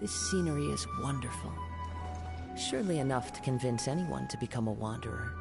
This scenery is wonderful. Surely enough to convince anyone to become a wanderer.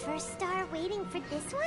First star waiting for this one?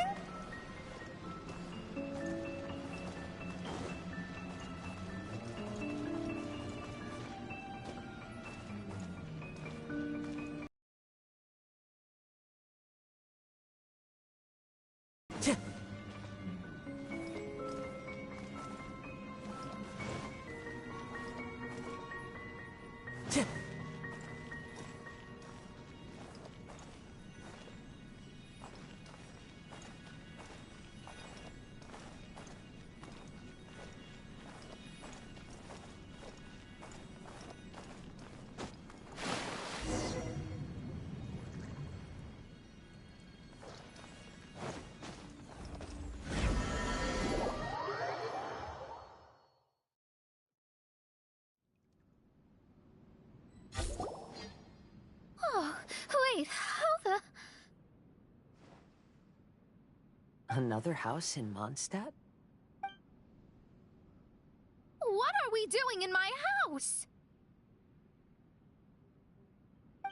Wait, how the... Another house in Mondstadt? What are we doing in my house?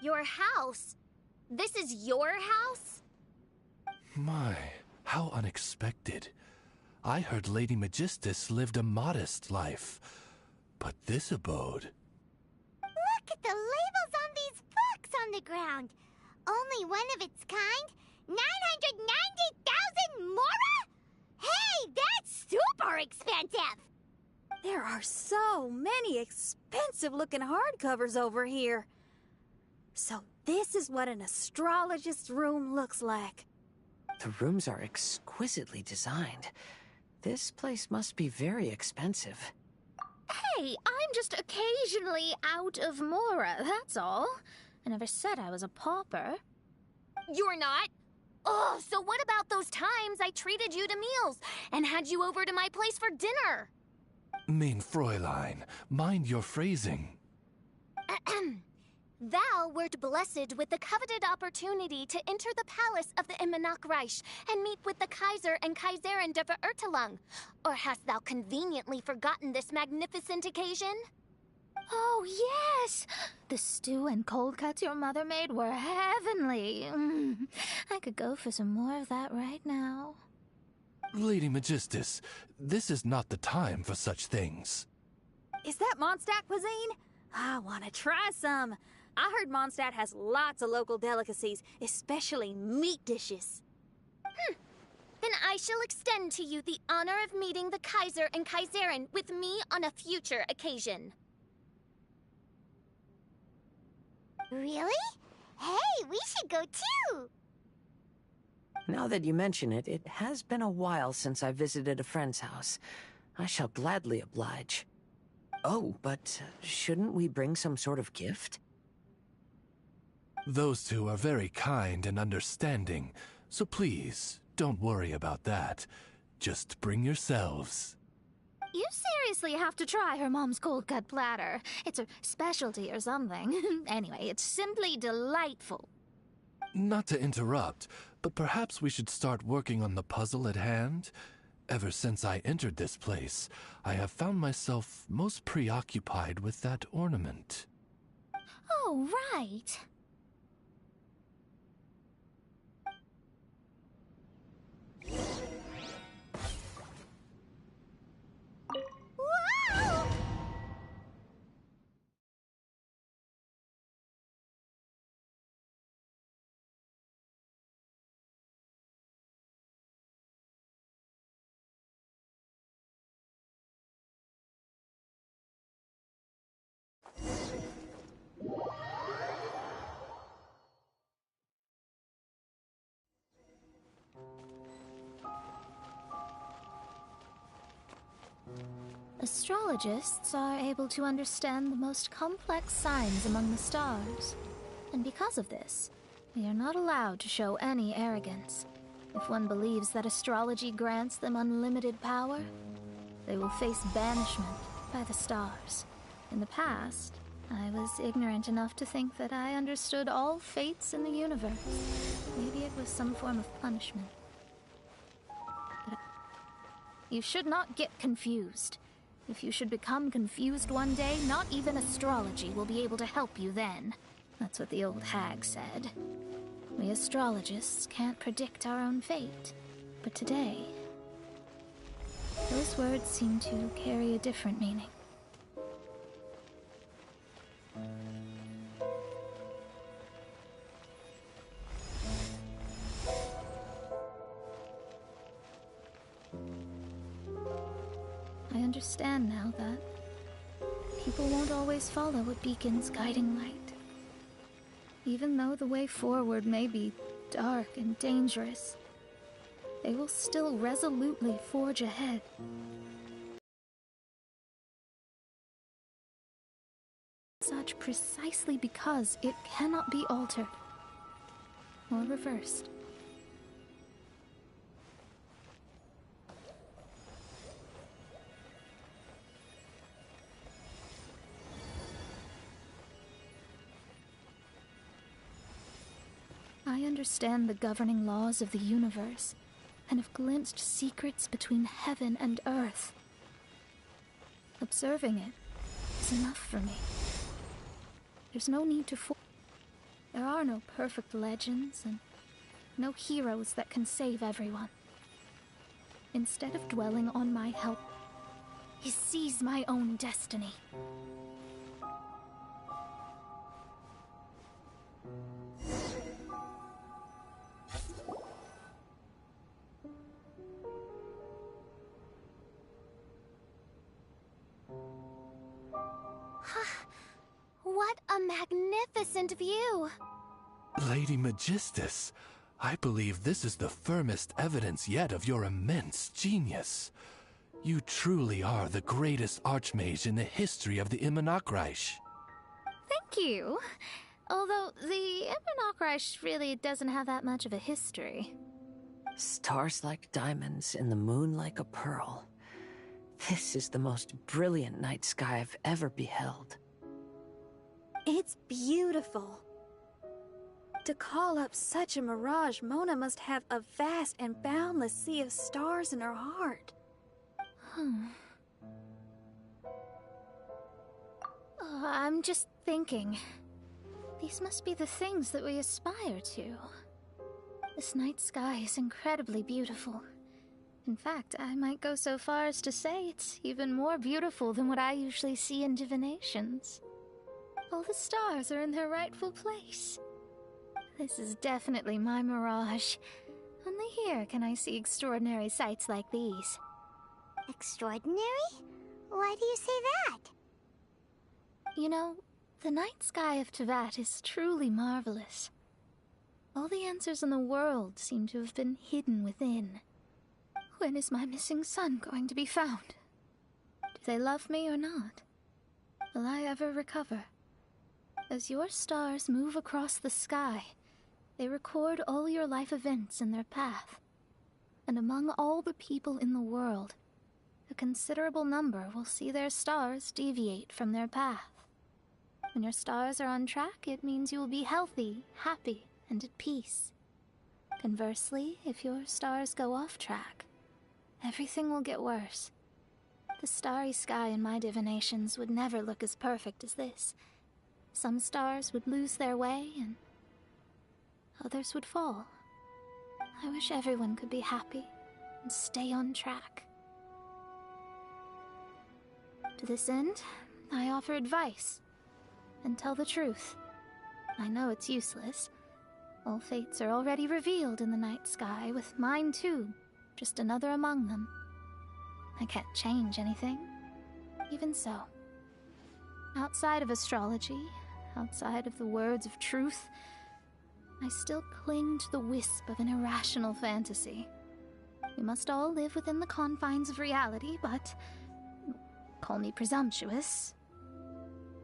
Your house? This is your house? My, how unexpected. I heard Lady Magistus lived a modest life, but this abode... Look at the labels on these books on the ground. Only one of its kind? 990,000 mora? Hey, that's super expensive! There are so many expensive-looking hardcovers over here. So this is what an astrologist's room looks like. The rooms are exquisitely designed. This place must be very expensive. Hey, I'm just occasionally out of mora, that's all. I never said I was a pauper. You're not? Oh, so what about those times I treated you to meals and had you over to my place for dinner? Mein Fräulein, mind your phrasing. Thou wert blessed with the coveted opportunity to enter the palace of the Immenach Reich and meet with the Kaiser and Kaiserin der Verurteilung. Or hast thou conveniently forgotten this magnificent occasion? Oh, yes! The stew and cold cuts your mother made were heavenly. I could go for some more of that right now. Lady Magistus, this is not the time for such things. Is that Mondstadt cuisine? I want to try some. I heard Mondstadt has lots of local delicacies, especially meat dishes. Then I shall extend to you the honor of meeting the Kaiser and Kaiserin with me on a future occasion. Really? Hey, we should go too! Now that you mention it, it has been a while since I visited a friend's house. I shall gladly oblige. Oh, but shouldn't we bring some sort of gift? Those two are very kind and understanding, so please, don't worry about that. Just bring yourselves. You seriously have to try her mom's cold cut platter. It's a specialty or something. Anyway, it's simply delightful. Not to interrupt, but perhaps we should start working on the puzzle at hand? Ever since I entered this place, I have found myself most preoccupied with that ornament. Oh, right. Whoa! Astrologists are able to understand the most complex signs among the stars. And because of this, they are not allowed to show any arrogance. If one believes that astrology grants them unlimited power, they will face banishment by the stars. In the past, I was ignorant enough to think that I understood all fates in the universe. Maybe it was some form of punishment. But you should not get confused. If you should become confused one day, not even astrology will be able to help you then. That's what the old hag said. We astrologists can't predict our own fate. But today, those words seem to carry a different meaning. I understand now that people won't always follow a beacon's guiding light. Even though the way forward may be dark and dangerous, they will still resolutely forge ahead. Such precisely because it cannot be altered or reversed. I understand the governing laws of the universe, and have glimpsed secrets between heaven and earth. Observing it is enough for me. There's no need to There are no perfect legends, and no heroes that can save everyone. Instead of dwelling on my help, I seize my own destiny. What a magnificent view! Lady Magistus, I believe this is the firmest evidence yet of your immense genius. You truly are the greatest archmage in the history of the Immonokreich. Thank you. Although the Immonokreich really doesn't have that much of a history. Stars like diamonds and the moon like a pearl. This is the most brilliant night sky I've ever beheld. It's beautiful. To call up such a mirage, Mona must have a vast and boundless sea of stars in her heart. I'm just thinking. These must be the things that we aspire to. This night sky is incredibly beautiful. In fact, I might go so far as to say it's even more beautiful than what I usually see in divinations. All the stars are in their rightful place. This is definitely my mirage. Only here can I see extraordinary sights like these. Extraordinary? Why do you say that? You know, the night sky of Tevat is truly marvelous. All the answers in the world seem to have been hidden within. When is my missing son going to be found? Do they love me or not? Will I ever recover? As your stars move across the sky, they record all your life events in their path. And among all the people in the world, a considerable number will see their stars deviate from their path. When your stars are on track, it means you will be healthy, happy, and at peace. Conversely, if your stars go off track, everything will get worse. The starry sky in my divinations would never look as perfect as this. Some stars would lose their way, and others would fall. I wish everyone could be happy and stay on track. To this end, I offer advice and tell the truth. I know it's useless. All fates are already revealed in the night sky, with mine too, just another among them. I can't change anything. Even so, outside of astrology, outside of the words of truth, I still cling to the wisp of an irrational fantasy. We must all live within the confines of reality, but call me presumptuous.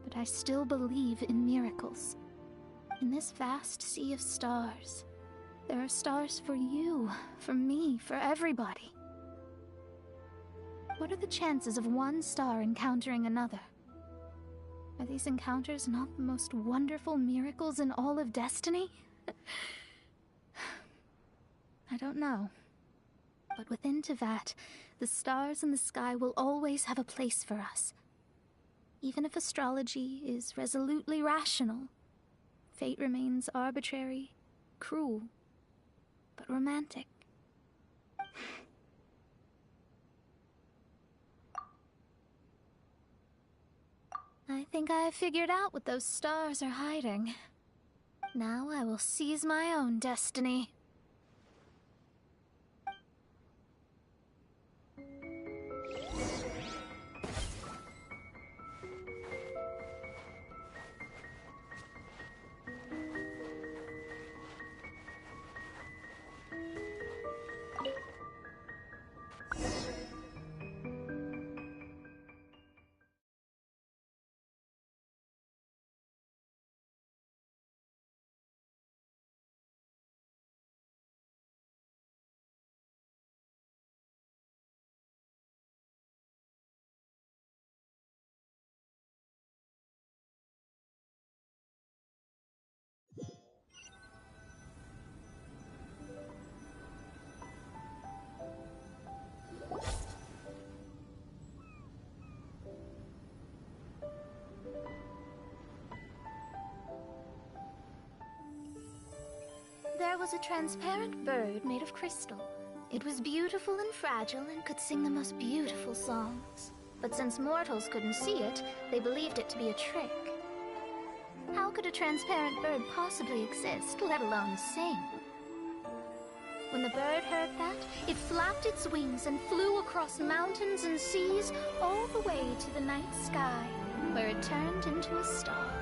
But I still believe in miracles. In this vast sea of stars, there are stars for you, for me, for everybody. What are the chances of one star encountering another? Are these encounters not the most wonderful miracles in all of destiny? I don't know. But within Tevat, the stars in the sky will always have a place for us. Even if astrology is resolutely rational, fate remains arbitrary, cruel, but romantic. I think I have figured out what those stars are hiding. Now I will seize my own destiny. was a transparent bird made of crystal. It was beautiful and fragile and could sing the most beautiful songs. But since mortals couldn't see it, they believed it to be a trick. How could a transparent bird possibly exist, let alone sing? When the bird heard that, it flapped its wings and flew across mountains and seas all the way to the night sky, where it turned into a star.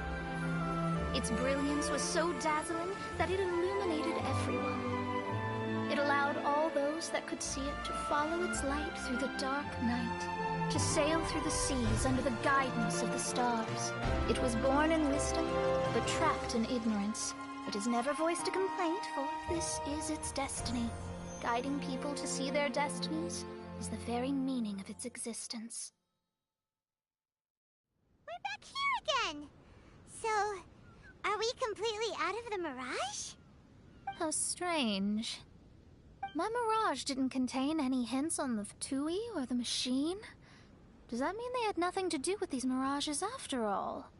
Its brilliance was so dazzling that it illuminated everyone. It allowed all those that could see it to follow its light through the dark night, to sail through the seas under the guidance of the stars. It was born in wisdom, but trapped in ignorance. It has never voiced a complaint, for this is its destiny. Guiding people to see their destinies is the very meaning of its existence. We're back here again! So, are we completely out of the mirage? How strange. My mirage didn't contain any hints on the Fatui or the machine. Does that mean they had nothing to do with these mirages after all?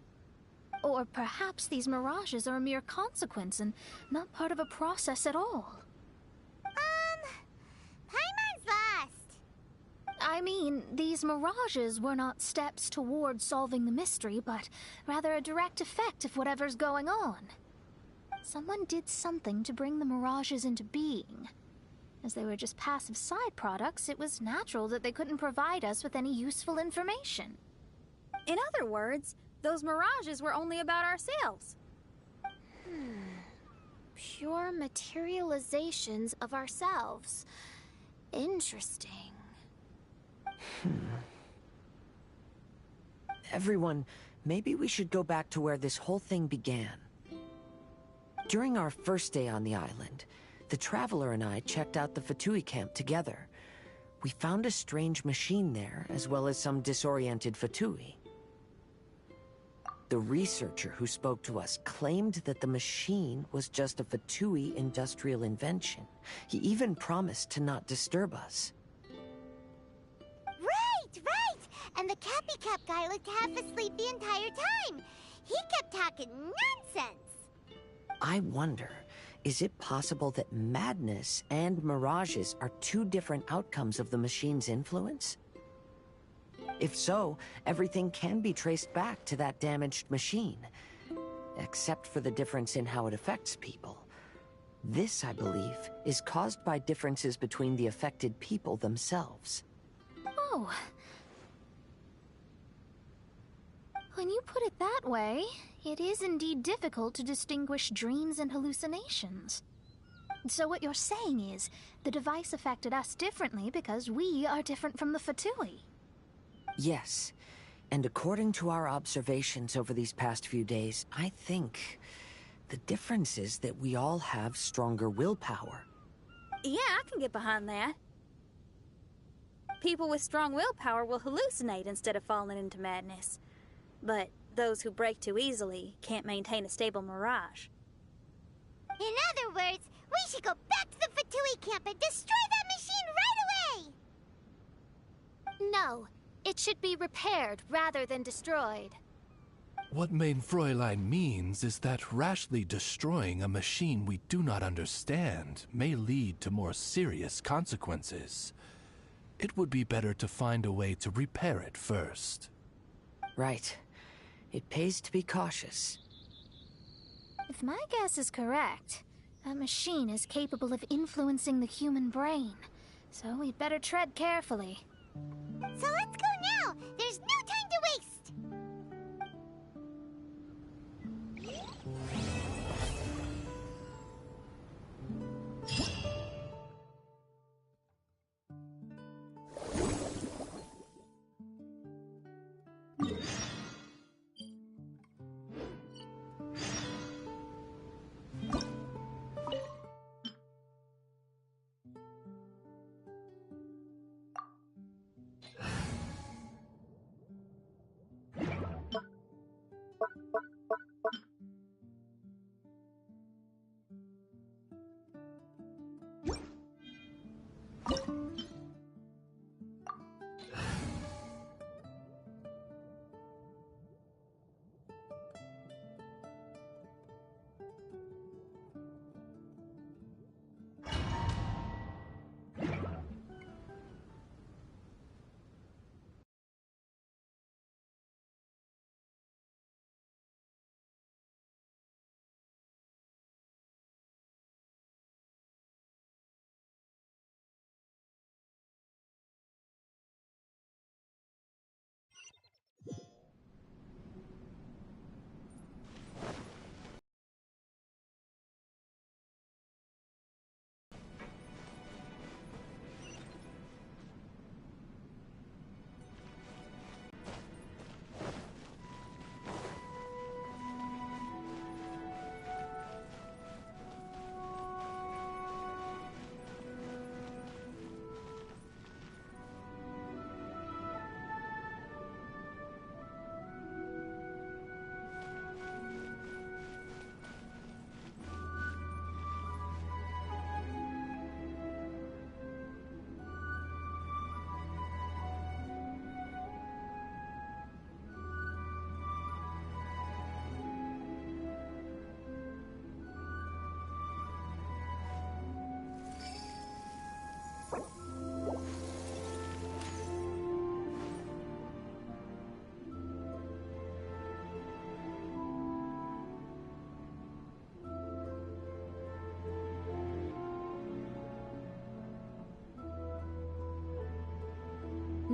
Or perhaps these mirages are a mere consequence and not part of a process at all? Paimon's lost. I mean, these mirages were not steps toward solving the mystery, but rather a direct effect of whatever's going on. Someone did something to bring the mirages into being. As they were just passive side products, it was natural that they couldn't provide us with any useful information. In other words, those mirages were only about ourselves. Pure materializations of ourselves. Interesting. Everyone, maybe we should go back to where this whole thing began. During our first day on the island, the Traveler and I checked out the Fatui camp together. We found a strange machine there, as well as some disoriented Fatui. The researcher who spoke to us claimed that the machine was just a Fatui industrial invention. He even promised to not disturb us. Right! And the Cappy Cap guy looked half asleep the entire time. He kept talking nonsense. I wonder, is it possible that madness and mirages are two different outcomes of the machine's influence? If so, everything can be traced back to that damaged machine, except for the difference in how it affects people. This, I believe, is caused by differences between the affected people themselves. Oh. When you put it that way, it is indeed difficult to distinguish dreams and hallucinations. So what you're saying is, the device affected us differently because we are different from the Fatui. Yes, and according to our observations over these past few days, I think the difference is that we all have stronger willpower. Yeah, I can get behind that. People with strong willpower will hallucinate instead of falling into madness. But those who break too easily can't maintain a stable mirage. In other words, we should go back to the Fatui camp and destroy that machine right away! No, it should be repaired rather than destroyed. What Mein Fräulein means is that rashly destroying a machine we do not understand may lead to more serious consequences. It would be better to find a way to repair it first. Right. It pays to be cautious. If my guess is correct, that machine is capable of influencing the human brain, so we'd better tread carefully. So let's go now! There's no time to waste!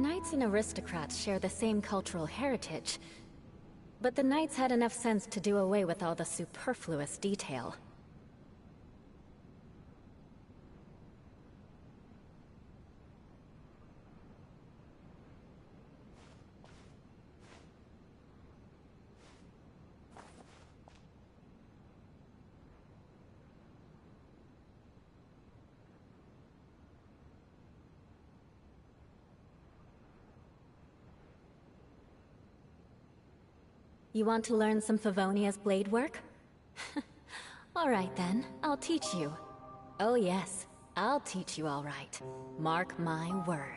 Knights and aristocrats share the same cultural heritage, but the knights had enough sense to do away with all the superfluous detail. You want to learn some Favonia's blade work? Alright then, I'll teach you. Oh yes, I'll teach you alright. Mark my words.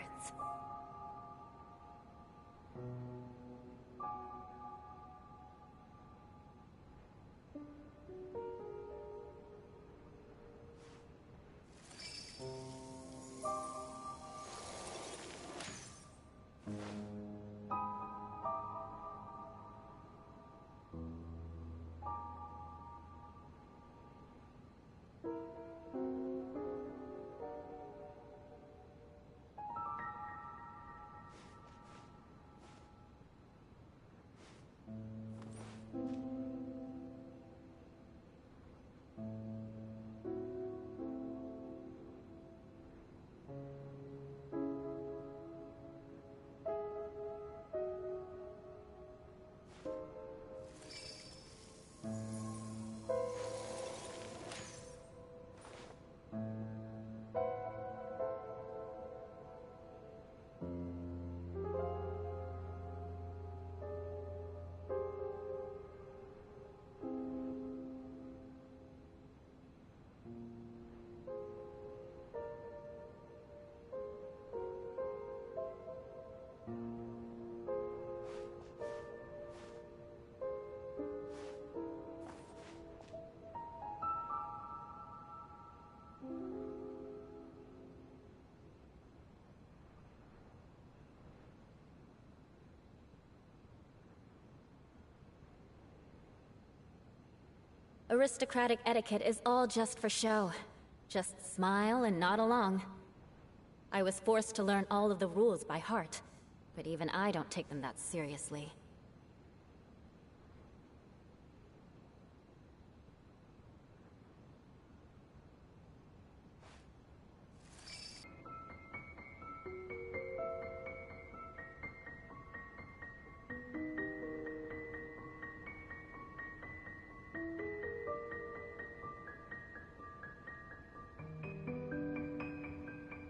Aristocratic etiquette is all just for show. Just smile and nod along. I was forced to learn all of the rules by heart, but even I don't take them that seriously.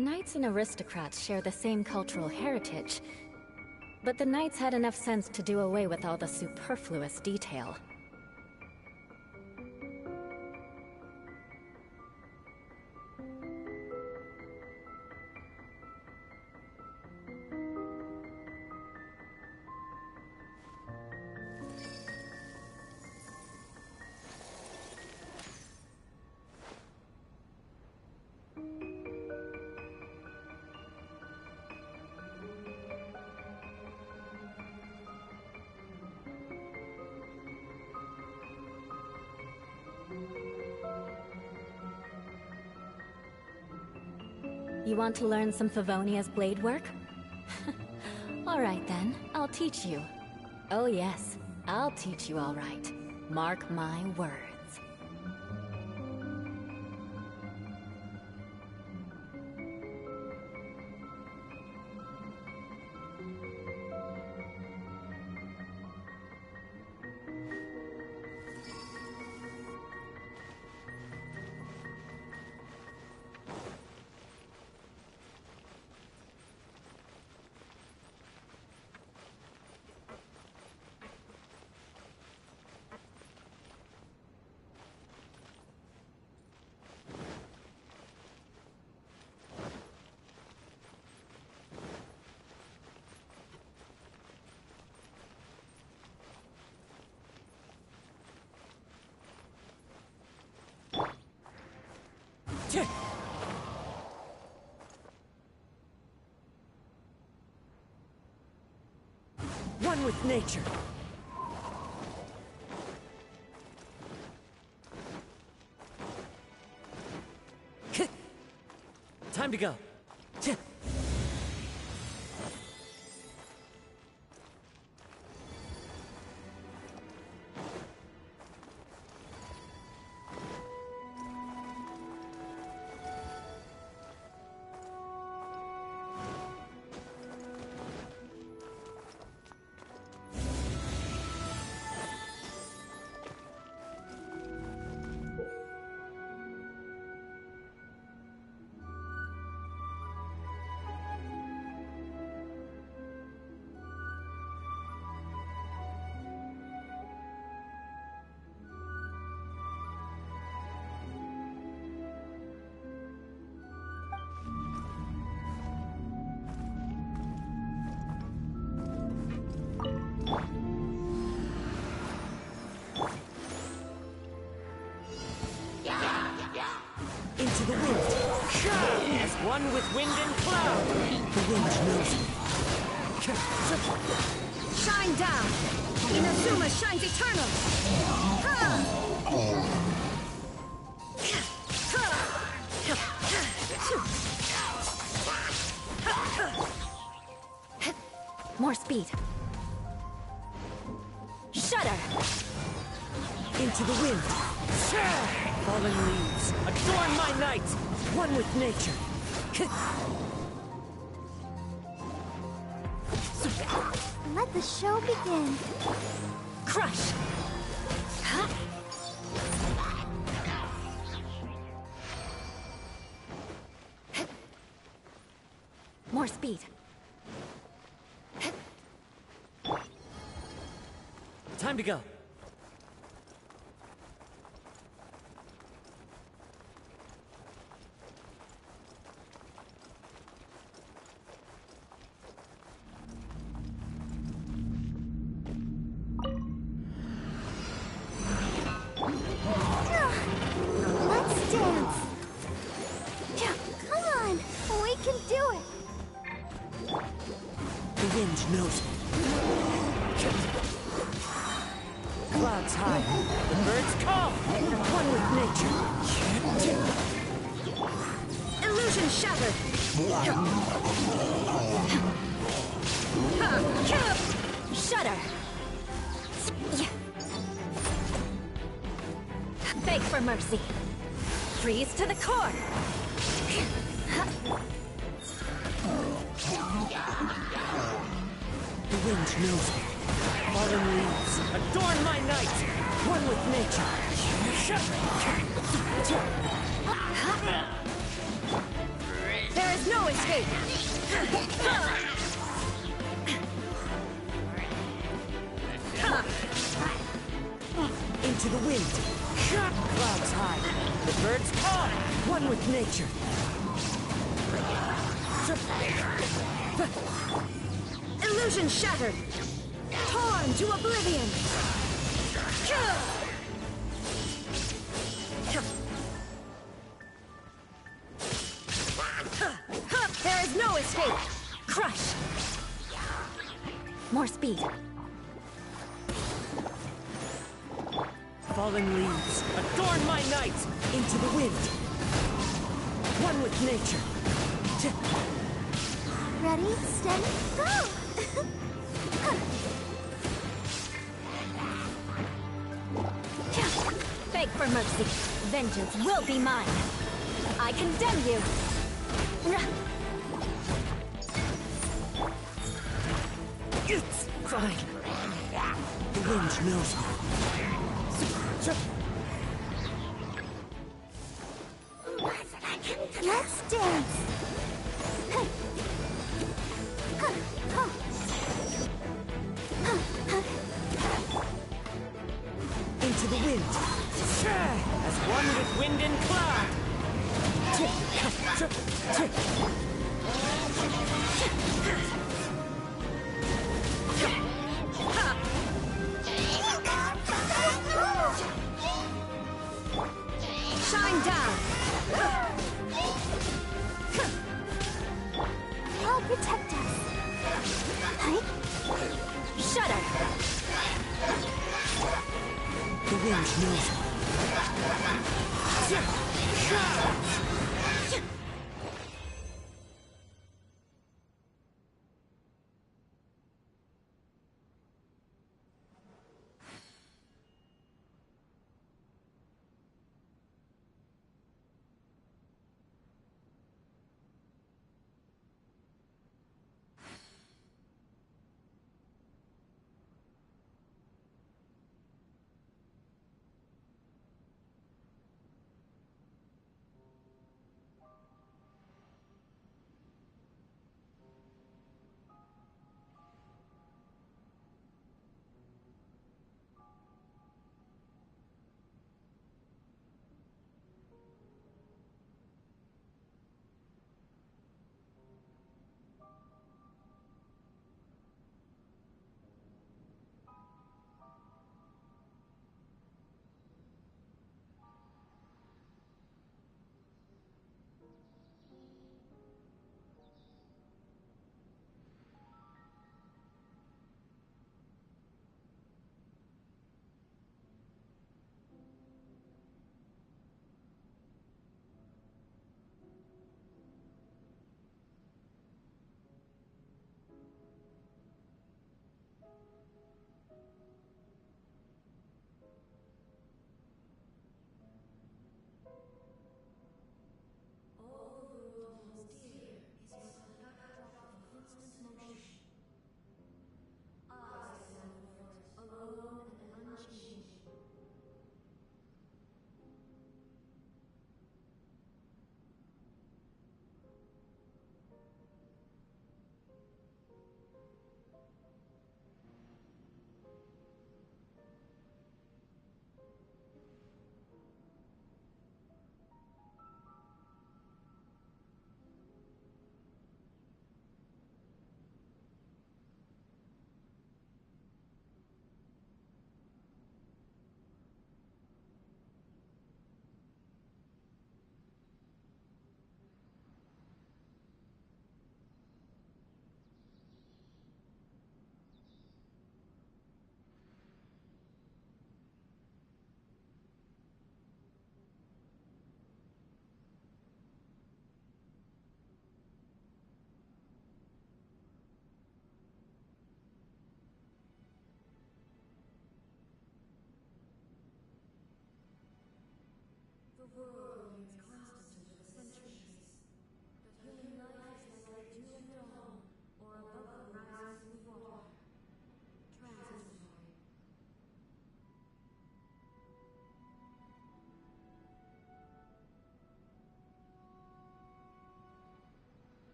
Knights and aristocrats share the same cultural heritage, but the knights had enough sense to do away with all the superfluous detail. You want to learn some Favonia's blade work? Alright then, I'll teach you. Oh yes, I'll teach you alright. Mark my words. One with nature. Time to go. one with wind and cloud. The wind knows me. Shine down! Inazuma shines eternal! Ha! More speed. Shudder! Into the wind. Fallen leaves, adorn my night. One with nature. Let the show begin. Crush! More speed. Time to go. Let's dance. Yeah, come on. We can do it. The wind knows me. Clouds high, the birds call. One with nature. Illusion shattered! Shudder! Beg for mercy. Freeze to the core. The wind knows me. Fallen leaves, adorn my night. One with nature. There is no escape! Into the wind. Clouds high, the birds call. One with nature. Illusion shattered! Torn to oblivion! There is no escape! Crush! More speed. Fallen leaves, adorn my night. Into the wind. One with nature. Ready, steady, go! Beg for mercy. Vengeance will be mine. I condemn you. It's fine. The wind knows me. Let's dance. Into the wind. As one with wind and cloud. Shine down! I'll protect us. Shudder! The wind knows me.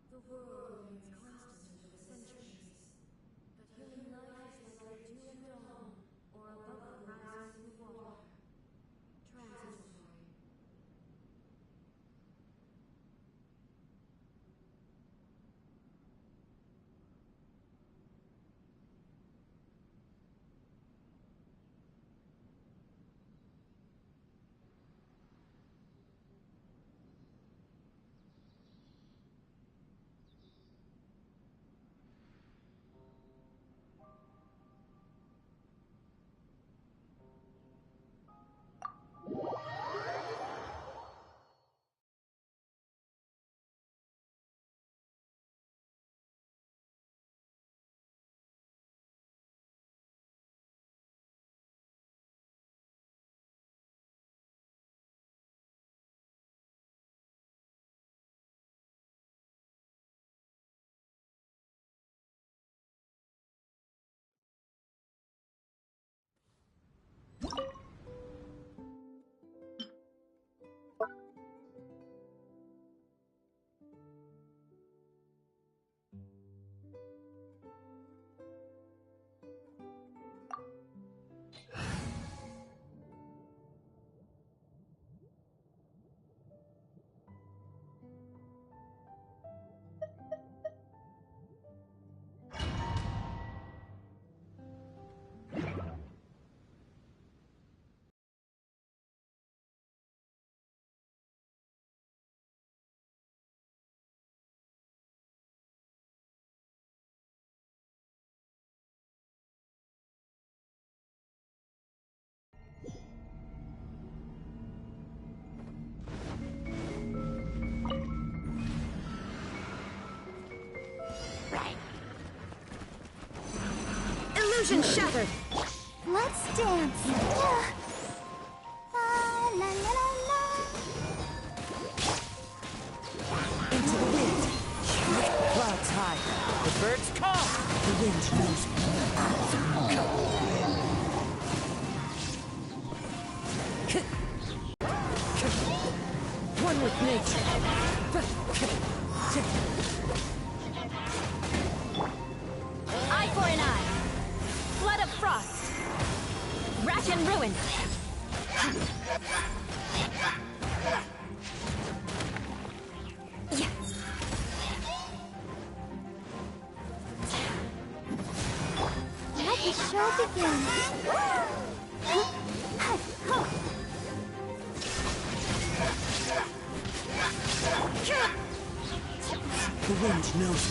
The world remains constant over the centuries, but human life is neither to and from, or above the horizon of the water. Transitory. Illusion shattered! Let's dance. La, la, la, la, la. Into the wind. Clouds high. The birds call. The wind knows. One with nature. Eye for an eye. Flood of frost. Rack and ruin. Let the show begin. The wind knows.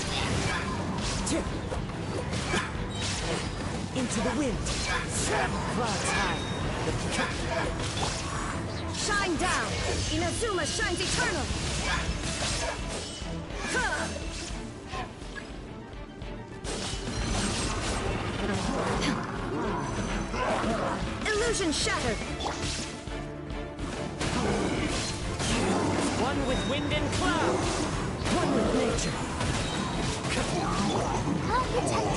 Into the wind. Clouds high. Shine down! Inazuma shines eternal! Illusion shattered! One with wind and cloud. One with nature. I'll protect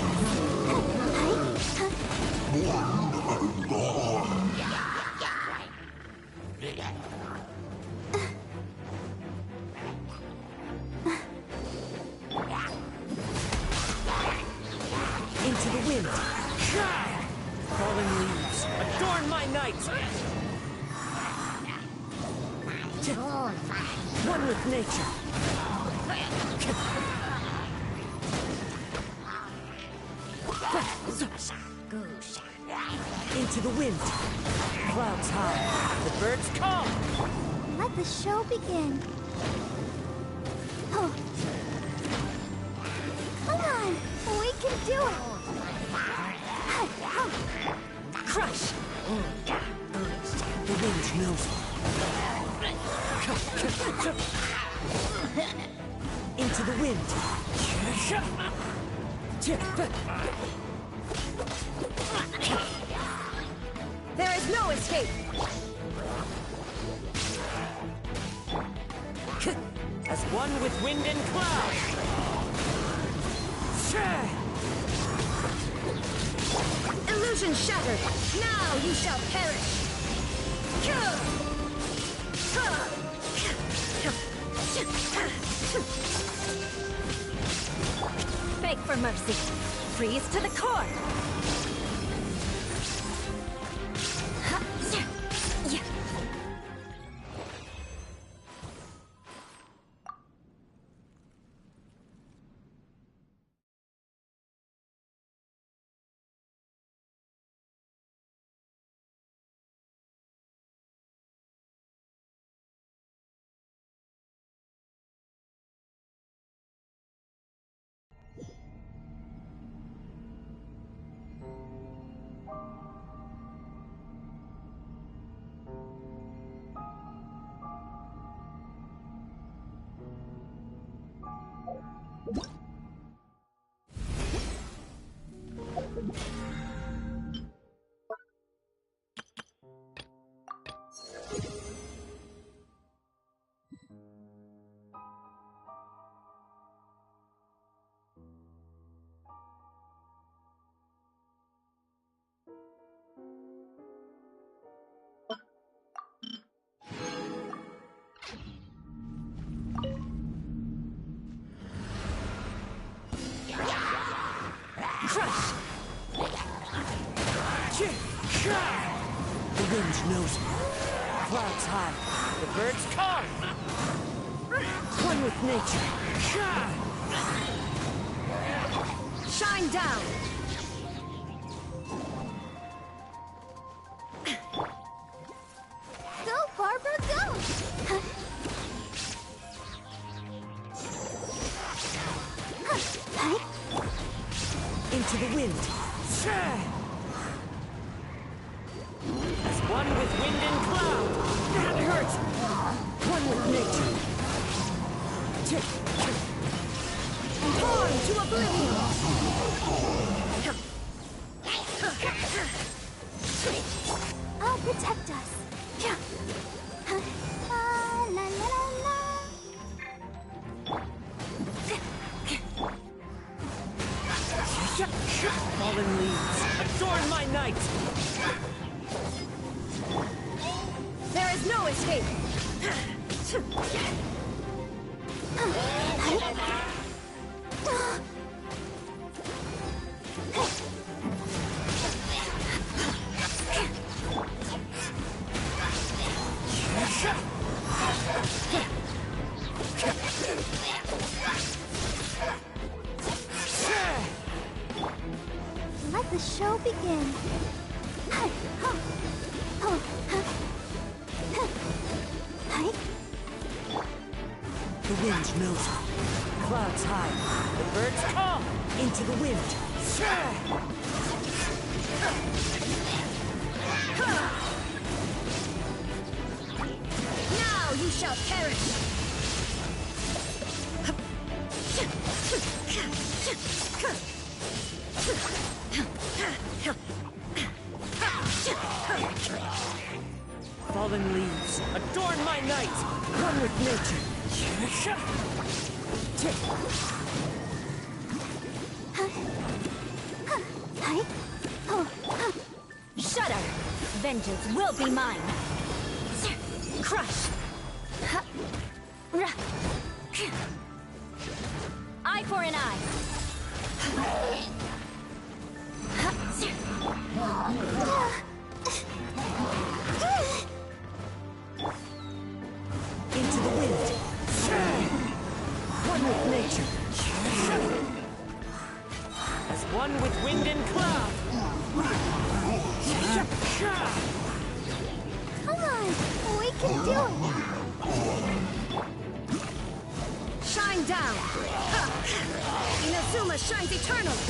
Into the wind. Falling leaves, adorn my night. One with nature. Into the wind. Clouds high. The birds call. Let the show begin. Oh. Come on, we can do it. Crush. The wind knows. Into the wind. There is no escape! As one with wind and cloud. Illusion shattered! Now you shall perish! Beg for mercy. Freeze to the core. Crush! The wind knows me. Clouds high. The birds call. One with nature. Shine down! Go, Barbara, go! Into the wind. As one with wind and cloud. That hurts. One with nature. Born to oblivion! Fallen leaves, adorn my night! There is no escape! Let the show begin. The wind knows me. Clouds high, the birds call into the wind. Now you shall perish! Fallen leaves, adorn my night! One with nature. Shudder! Vengeance will be mine! Crush! Eye for an eye! Into the wind. One with nature. As one with wind and cloud. Come on, we can do it. Shine down! Inazuma shines eternally!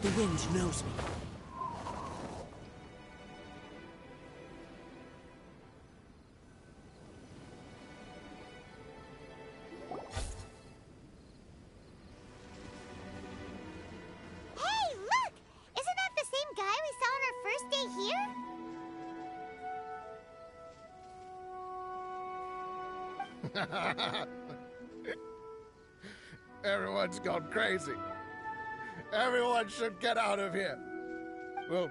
The wind knows me. Hey, look! Isn't that the same guy we saw on our first day here? Everyone's gone crazy. Everyone should get out of here. Well,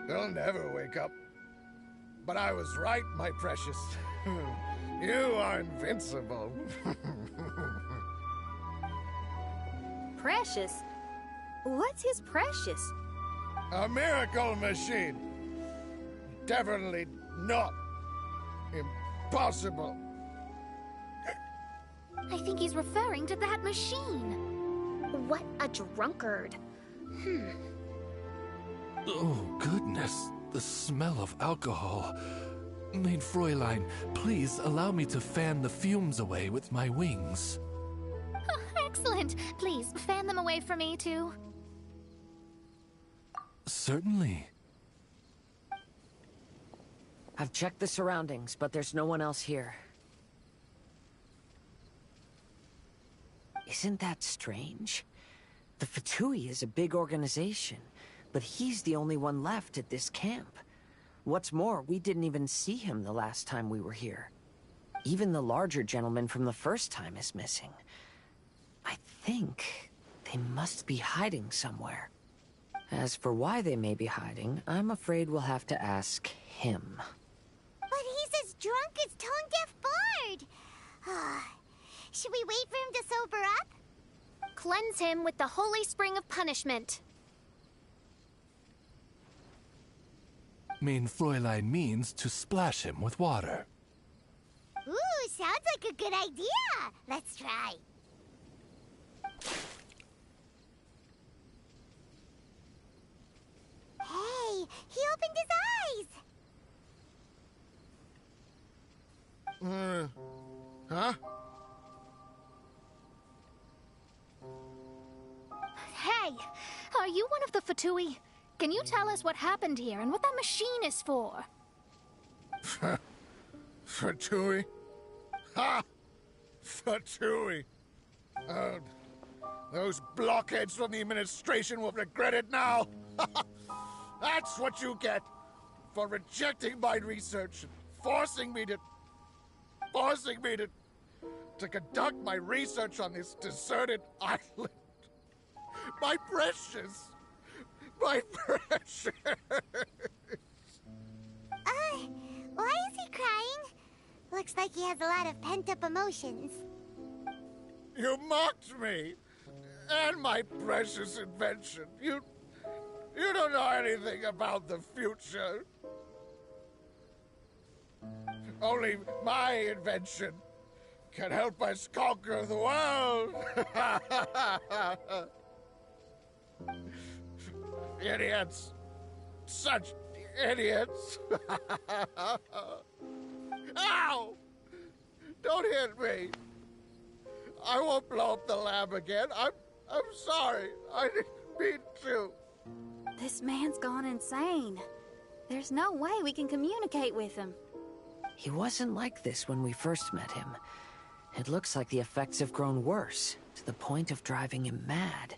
they'll never wake up. But I was right, my precious. You are invincible. Precious? What's his precious? A miracle machine. Definitely not impossible. I think he's referring to that machine. What a drunkard. Oh, goodness. The smell of alcohol. Maid Fräulein, please allow me to fan the fumes away with my wings. Excellent. Please, fan them away from me, too. Certainly. I've checked the surroundings, but there's no one else here. Isn't that strange? The Fatui is a big organization, but he's the only one left at this camp. What's more, we didn't even see him the last time we were here. Even the larger gentleman from the first time is missing. I think they must be hiding somewhere. As for why they may be hiding, I'm afraid we'll have to ask him. But he's as drunk as Tone-Deaf Bard. Should we wait for him to sober up? Cleanse him with the holy spring of punishment. Maid Fräulein means to splash him with water. Ooh, sounds like a good idea. Let's try. Hey, he opened his eyes. Huh? Hey, are you one of the Fatui? Can you tell us what happened here and what that machine is for? Fatui? Ha! Fatui! Those blockheads from the administration will regret it now. That's what you get for rejecting my research and forcing me to conduct my research on this deserted island. My precious! My precious! Why is he crying? Looks like he has a lot of pent-up emotions. You mocked me! And my precious invention. You don't know anything about the future. Only my invention can help us conquer the world. Idiots. Such idiots. Ow! Don't hit me. I won't blow up the lab again. I'm sorry. I didn't mean to. This man's gone insane. There's no way we can communicate with him. He wasn't like this when we first met him. It looks like the effects have grown worse, to the point of driving him mad.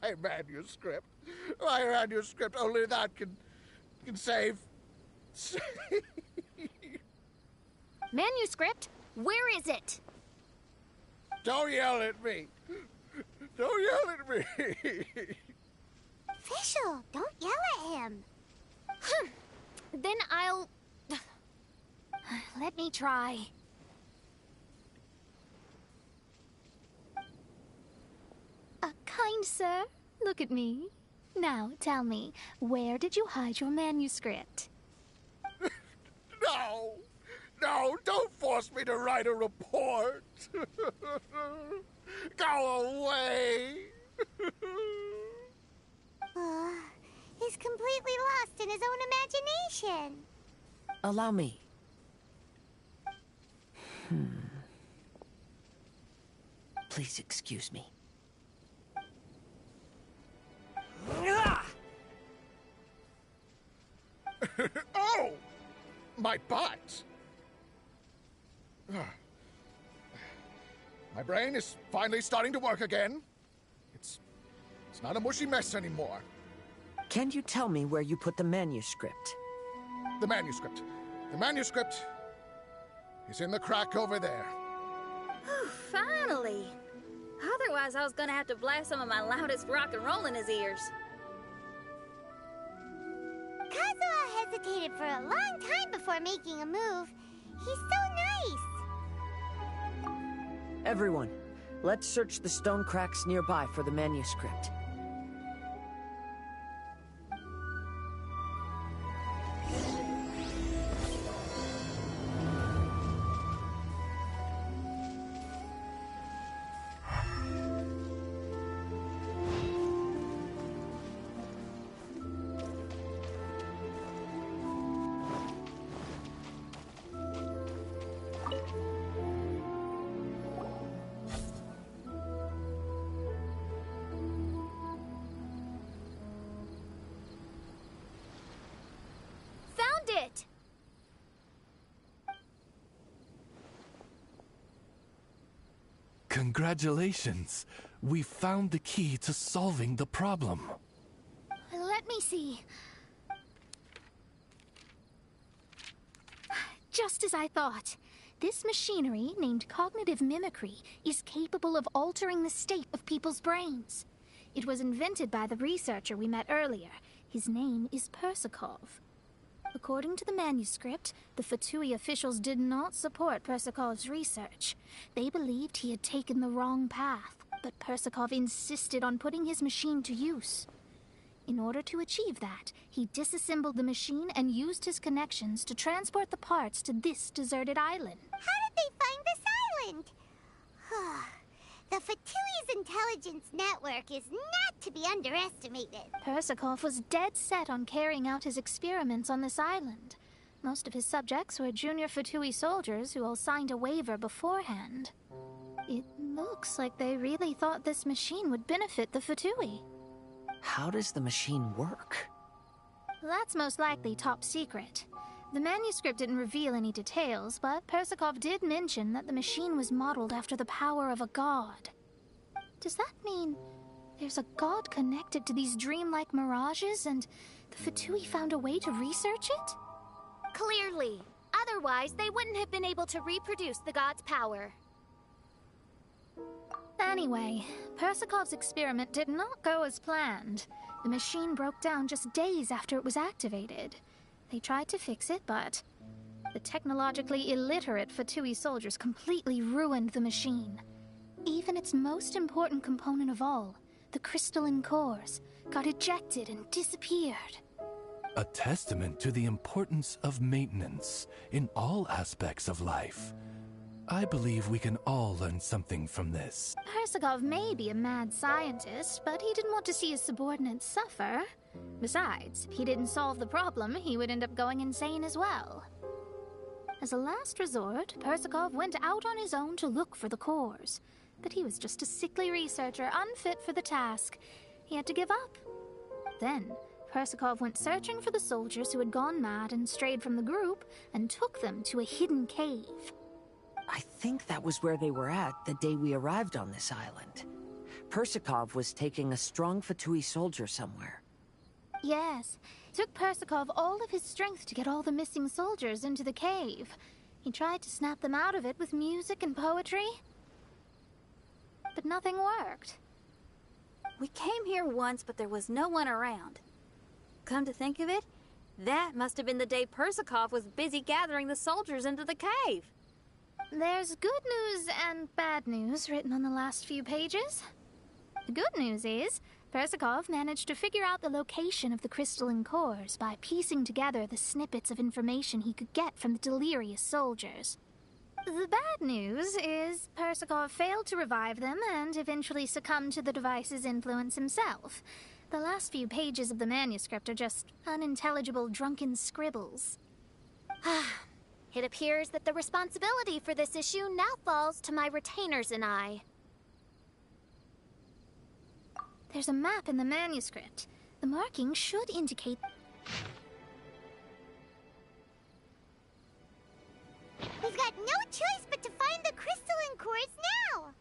My manuscript. My manuscript. Only that can save. Manuscript? Where is it? Don't yell at me. Don't yell at me. Fischl, don't yell at him. Then I'll... Let me try. Kind sir, look at me. Now, tell me, where did you hide your manuscript? No. No, don't force me to write a report. Go away. He's completely lost in his own imagination. Allow me. Please excuse me. Oh! My butt! My brain is finally starting to work again. It's not a mushy mess anymore. Can you tell me where you put the manuscript? The manuscript. The manuscript is in the crack over there. Finally! Otherwise, I was gonna have to blast some of my loudest rock and roll in his ears. Kazuha hesitated for a long time before making a move. He's so nice. Everyone, let's search the stone cracks nearby for the manuscript. It! Congratulations! We found the key to solving the problem. Let me see. Just as I thought. This machinery, named cognitive mimicry, is capable of altering the state of people's brains. It was invented by the researcher we met earlier. His name is Persakov. According to the manuscript, the Fatui officials did not support Persakov's research. They believed he had taken the wrong path, but Persakov insisted on putting his machine to use. In order to achieve that, he disassembled the machine and used his connections to transport the parts to this deserted island. How did they find this island? The Fatui's intelligence network is not to be underestimated. Persakov was dead set on carrying out his experiments on this island. Most of his subjects were junior Fatui soldiers who all signed a waiver beforehand. It looks like they really thought this machine would benefit the Fatui. How does the machine work? That's most likely top secret. The manuscript didn't reveal any details, but Persakov did mention that the machine was modeled after the power of a god. Does that mean there's a god connected to these dreamlike mirages, and the Fatui found a way to research it? Clearly. Otherwise, they wouldn't have been able to reproduce the god's power. Anyway, Persakov's experiment did not go as planned. The machine broke down just days after it was activated. They tried to fix it, but the technologically illiterate Fatui soldiers completely ruined the machine. Even its most important component of all, the crystalline cores, got ejected and disappeared. A testament to the importance of maintenance in all aspects of life. I believe we can all learn something from this. Persakov may be a mad scientist, but he didn't want to see his subordinates suffer. Besides, if he didn't solve the problem, he would end up going insane as well. As a last resort, Persakov went out on his own to look for the cores. But he was just a sickly researcher, unfit for the task. He had to give up. Then, Persakov went searching for the soldiers who had gone mad and strayed from the group, and took them to a hidden cave. I think that was where they were at the day we arrived on this island. Persakov was taking a strong Fatui soldier somewhere. Yes, it took Persakov all of his strength to get all the missing soldiers into the cave. He tried to snap them out of it with music and poetry, but nothing worked. We came here once, but there was no one around. Come to think of it, that must have been the day Persakov was busy gathering the soldiers into the cave. There's good news and bad news written on the last few pages. The good news is, Persakov managed to figure out the location of the crystalline cores by piecing together the snippets of information he could get from the delirious soldiers. The bad news is Persakov failed to revive them and eventually succumbed to the device's influence himself. The last few pages of the manuscript are just unintelligible drunken scribbles. It appears that the responsibility for this issue now falls to my retainers and I. There's a map in the manuscript. The marking should indicate... We've got no choice but to find the crystalline cores now!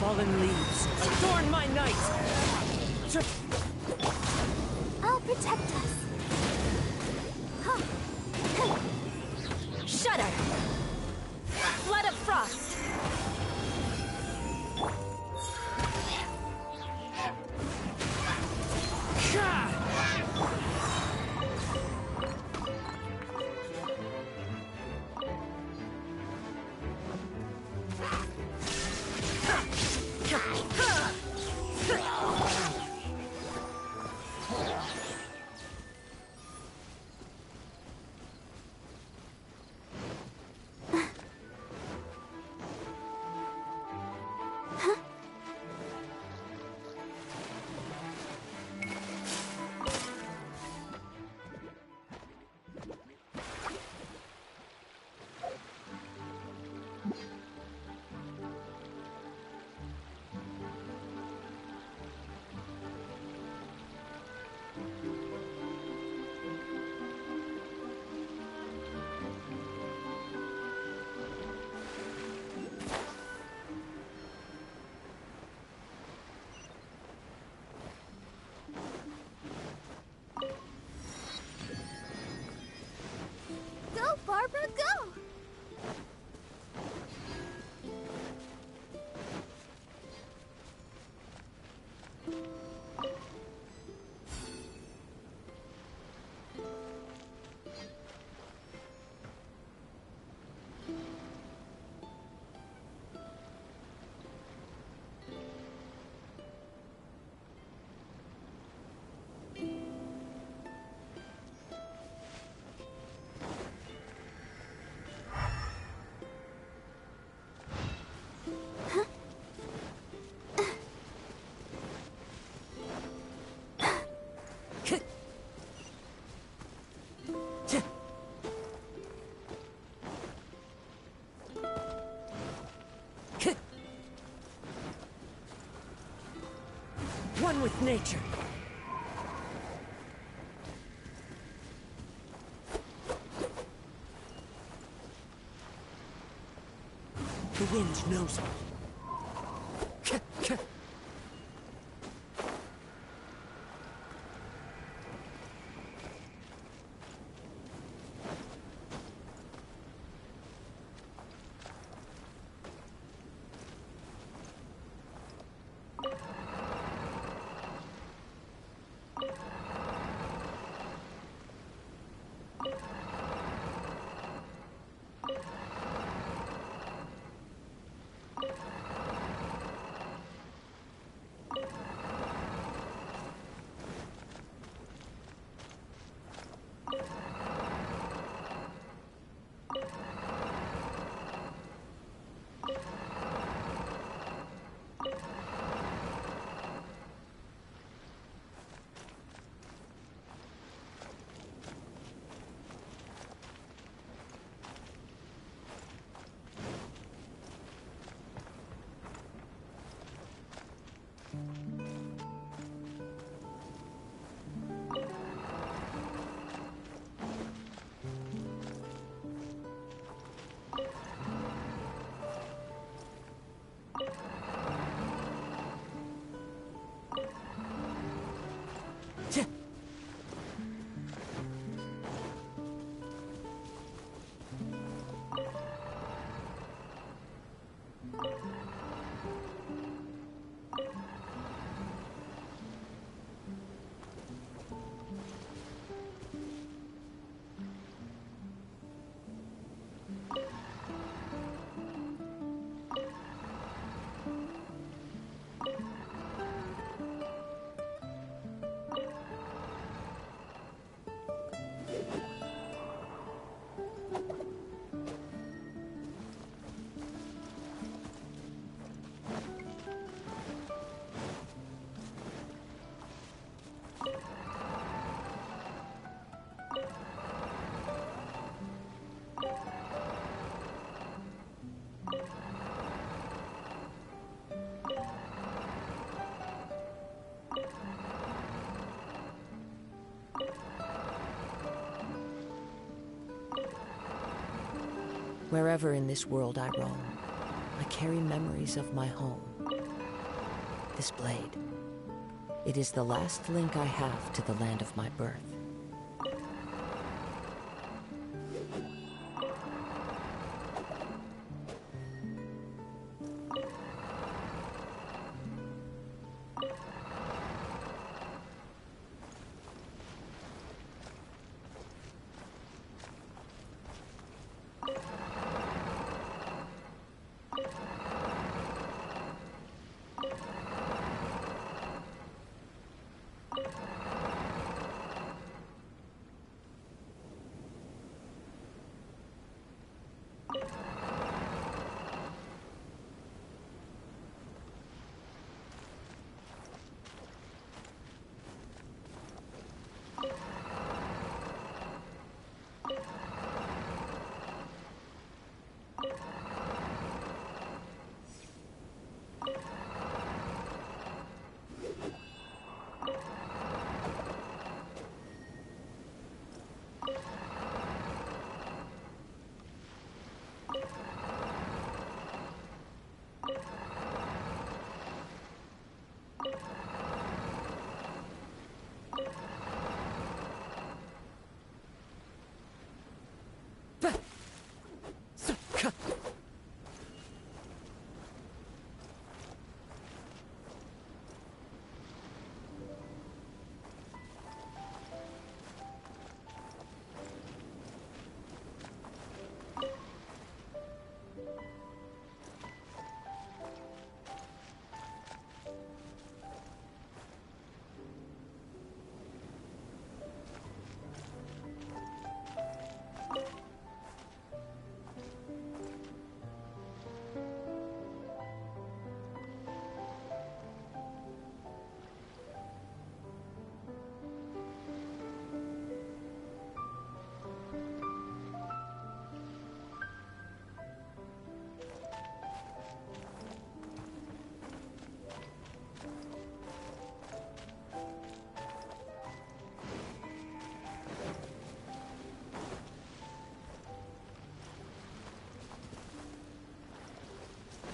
Fallen leaves, adorn my night! I'll protect us. Shudder! Flood of frost! Go, Barbara, go! One with nature. The wind knows me. You Wherever in this world I roam, I carry memories of my home. This blade, it is the last link I have to the land of my birth.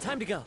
Time to go.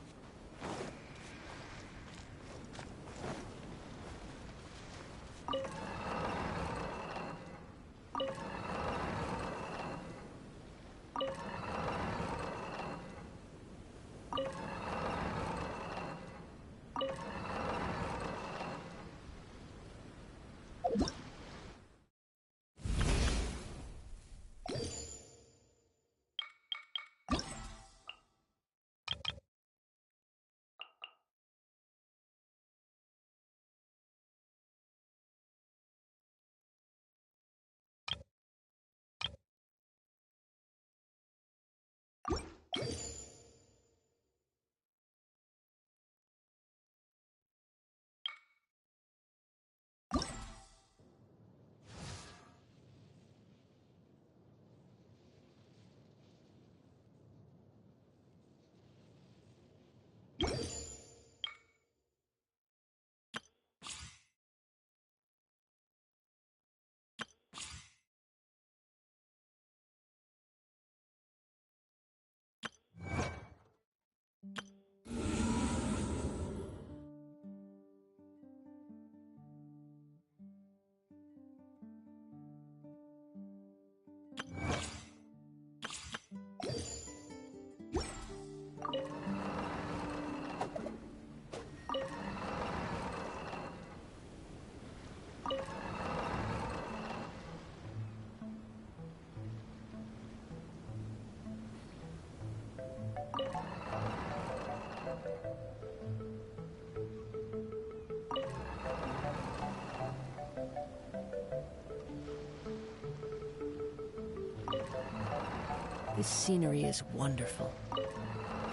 This scenery is wonderful.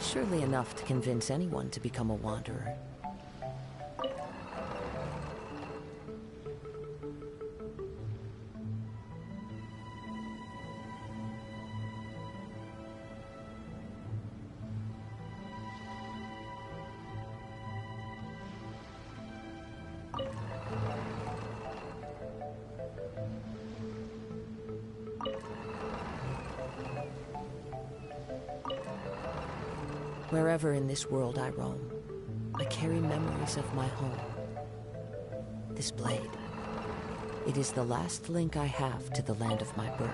Surely enough to convince anyone to become a wanderer. Wherever in this world I roam, I carry memories of my home. This blade, it is the last link I have to the land of my birth.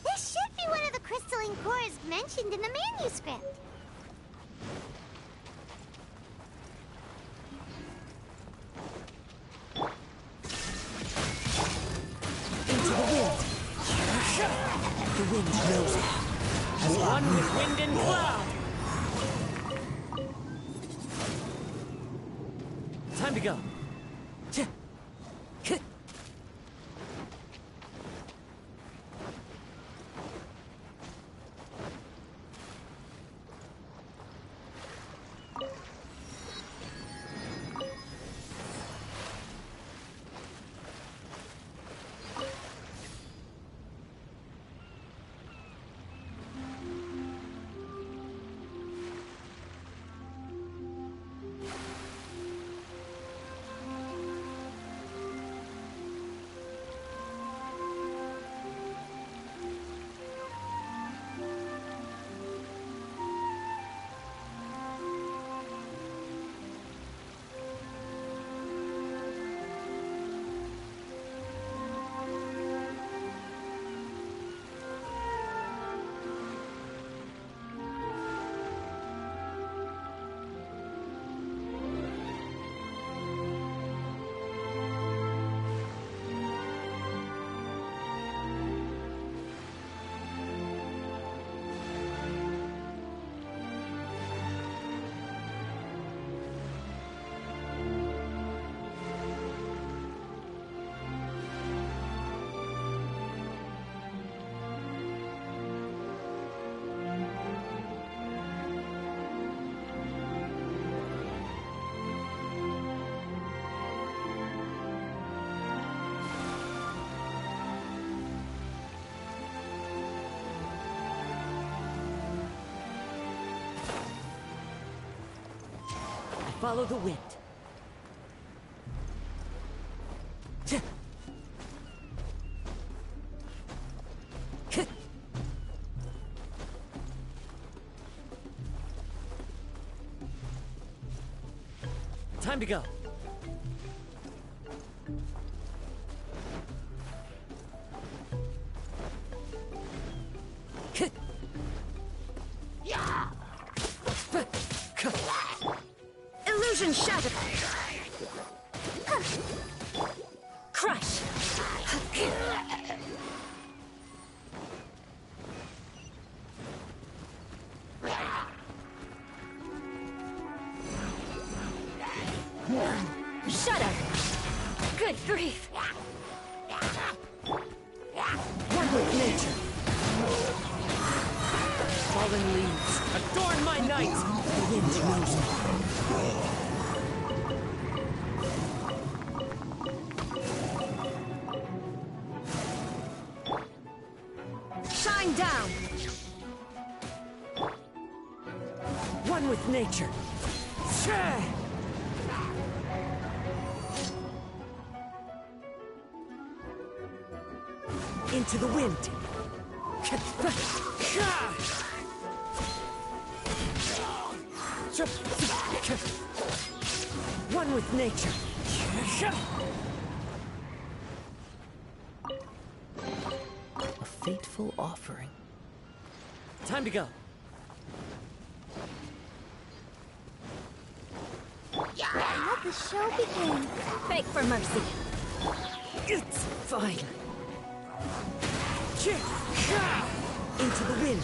This should be one of the crystalline cores mentioned in the manuscript. Into the wind. The wind knows it. As one with wind and cloud. Time to go. Follow the wind. Time to go. Illusion shattered. Crush. Shut up. Good grief. One with nature. Fallen leaves, adorn my night. The wind knows me. Shine down. One with nature. Into the wind. One with nature. A fateful offering. Time to go. Let the show begin. Beg for mercy. It's fine. Into the wind.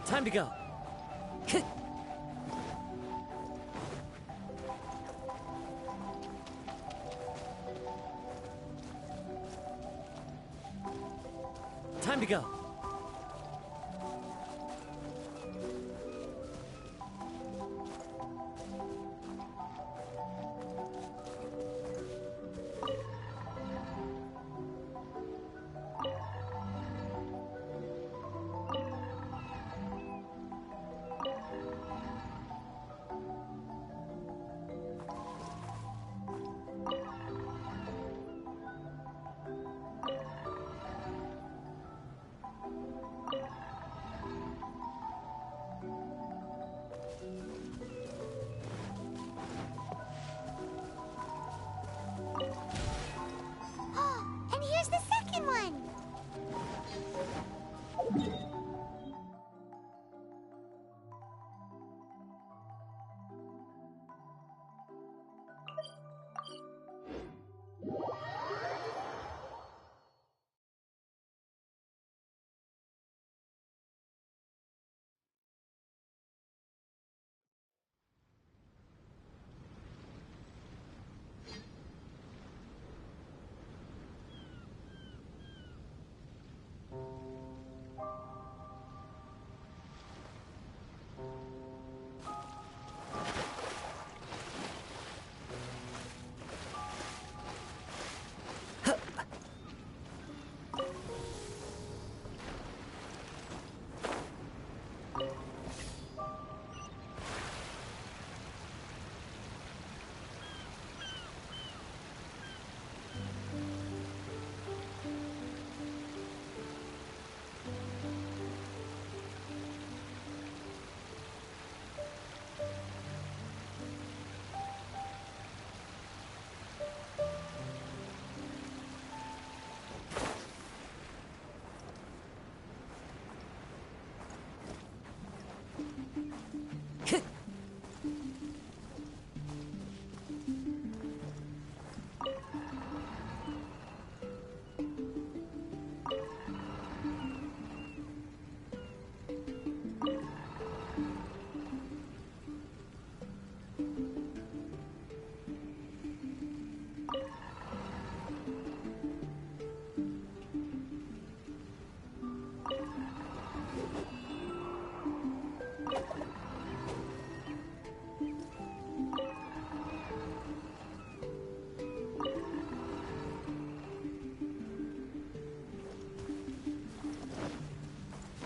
Time to go. Time to go. And here's the second one!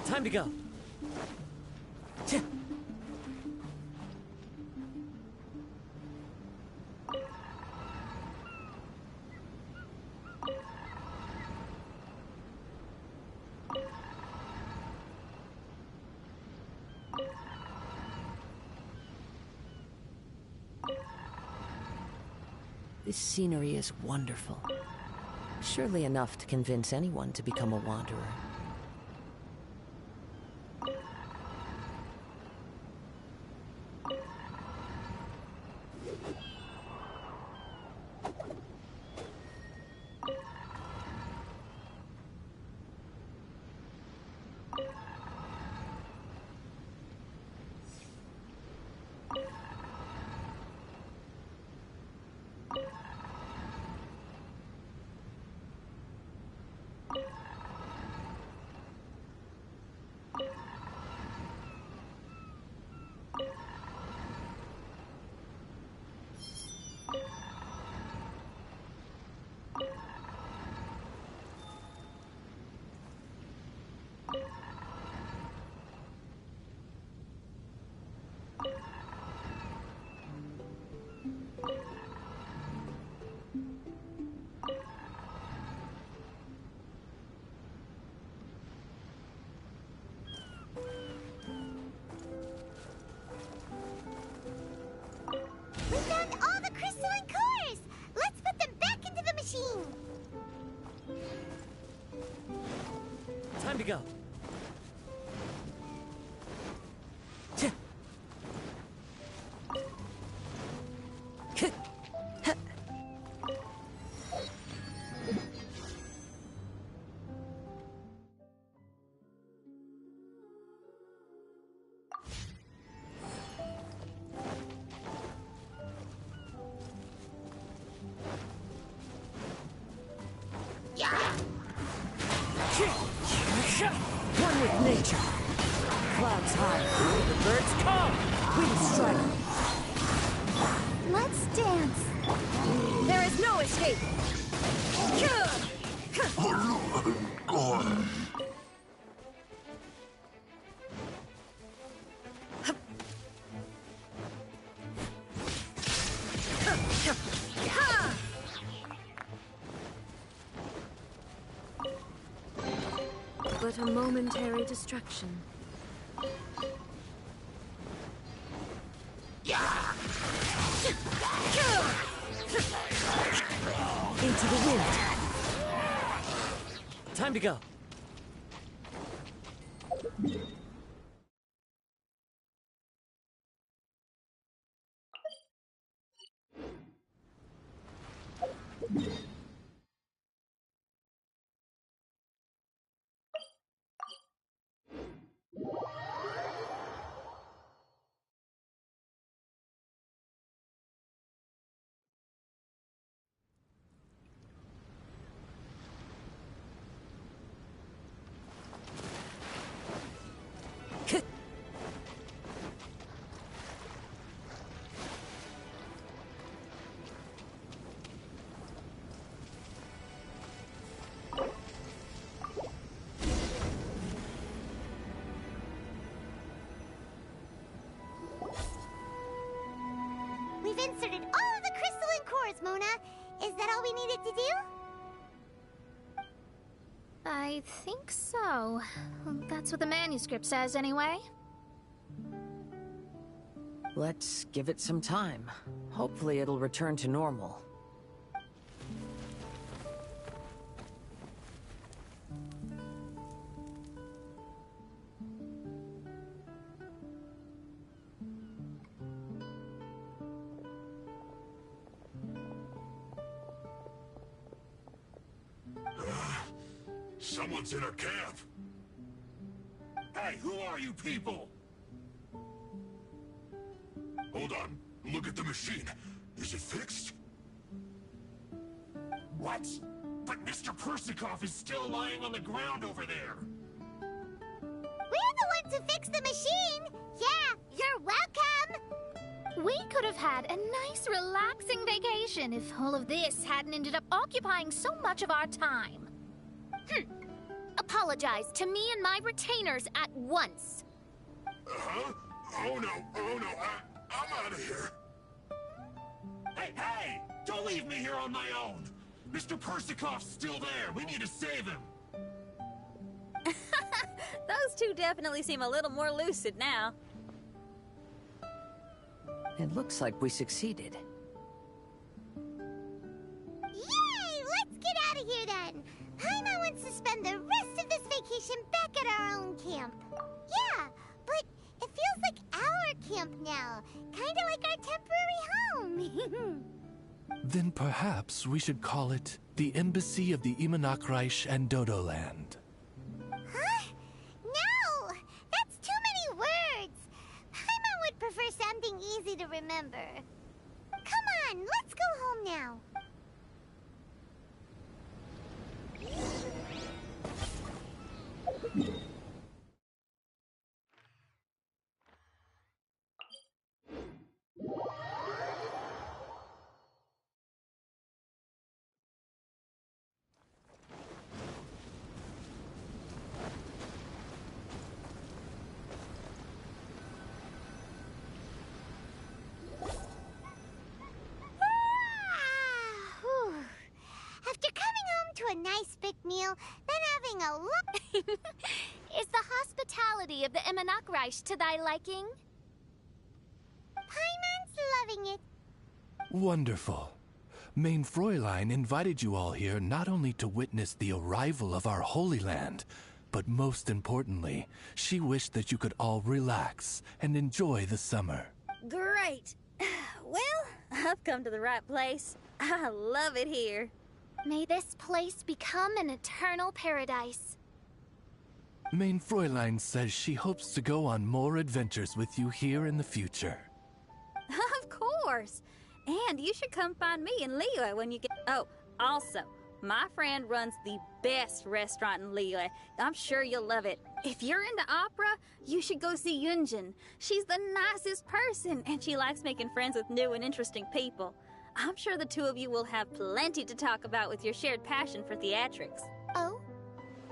Time to go. This scenery is wonderful. Surely enough to convince anyone to become a wanderer. We found all the crystalline cores! Let's put them back into the machine! Time to go. One with nature. Clouds high, the birds come. Wind strike. Let's dance. There is no escape. But a momentary distraction. Into the wind. Time to go. We've inserted all of the crystalline cores, Mona. Is that all we needed to do? I think so. That's what the manuscript says, anyway. Let's give it some time. Hopefully it'll return to normal. Someone's in our camp. Hey, who are you people? Hold on. Look at the machine. Is it fixed? What? But Mr. Persikov is still lying on the ground over there. We're the ones who fixed the machine! Yeah, you're welcome! We could have had a nice, relaxing vacation if all of this hadn't ended up occupying so much of our time. Apologize to me and my retainers at once. Uh-huh? Oh no, I'm out of here. Hey! Don't leave me here on my own! Mr. Persikov's still there. We need to save him. Those two definitely seem a little more lucid now. It looks like we succeeded. spend the rest of this vacation back at our own camp. Yeah, but it feels like our camp now. Kinda like our temporary home. Then perhaps we should call it the Embassy of the Imanakreich and Dodoland. Huh? No! That's too many words! Paimon would prefer something easy to remember. Come on, let's go home now. After coming home to a nice big meal, then having a look... Is the hospitality of the Imanakreich to thy liking? Paimon's loving it. Wonderful. Main Fräulein invited you all here not only to witness the arrival of our Holy Land, but most importantly, she wished that you could all relax and enjoy the summer. Great. Well, I've come to the right place. I love it here. May this place become an eternal paradise. Main Fräulein says she hopes to go on more adventures with you here in the future. Of course. And you should come find me in Liyue when you get... Oh, also, my friend runs the best restaurant in Liyue. I'm sure you'll love it. If you're into opera, you should go see Yunjin. She's the nicest person, and she likes making friends with new and interesting people. I'm sure the two of you will have plenty to talk about with your shared passion for theatrics. Oh?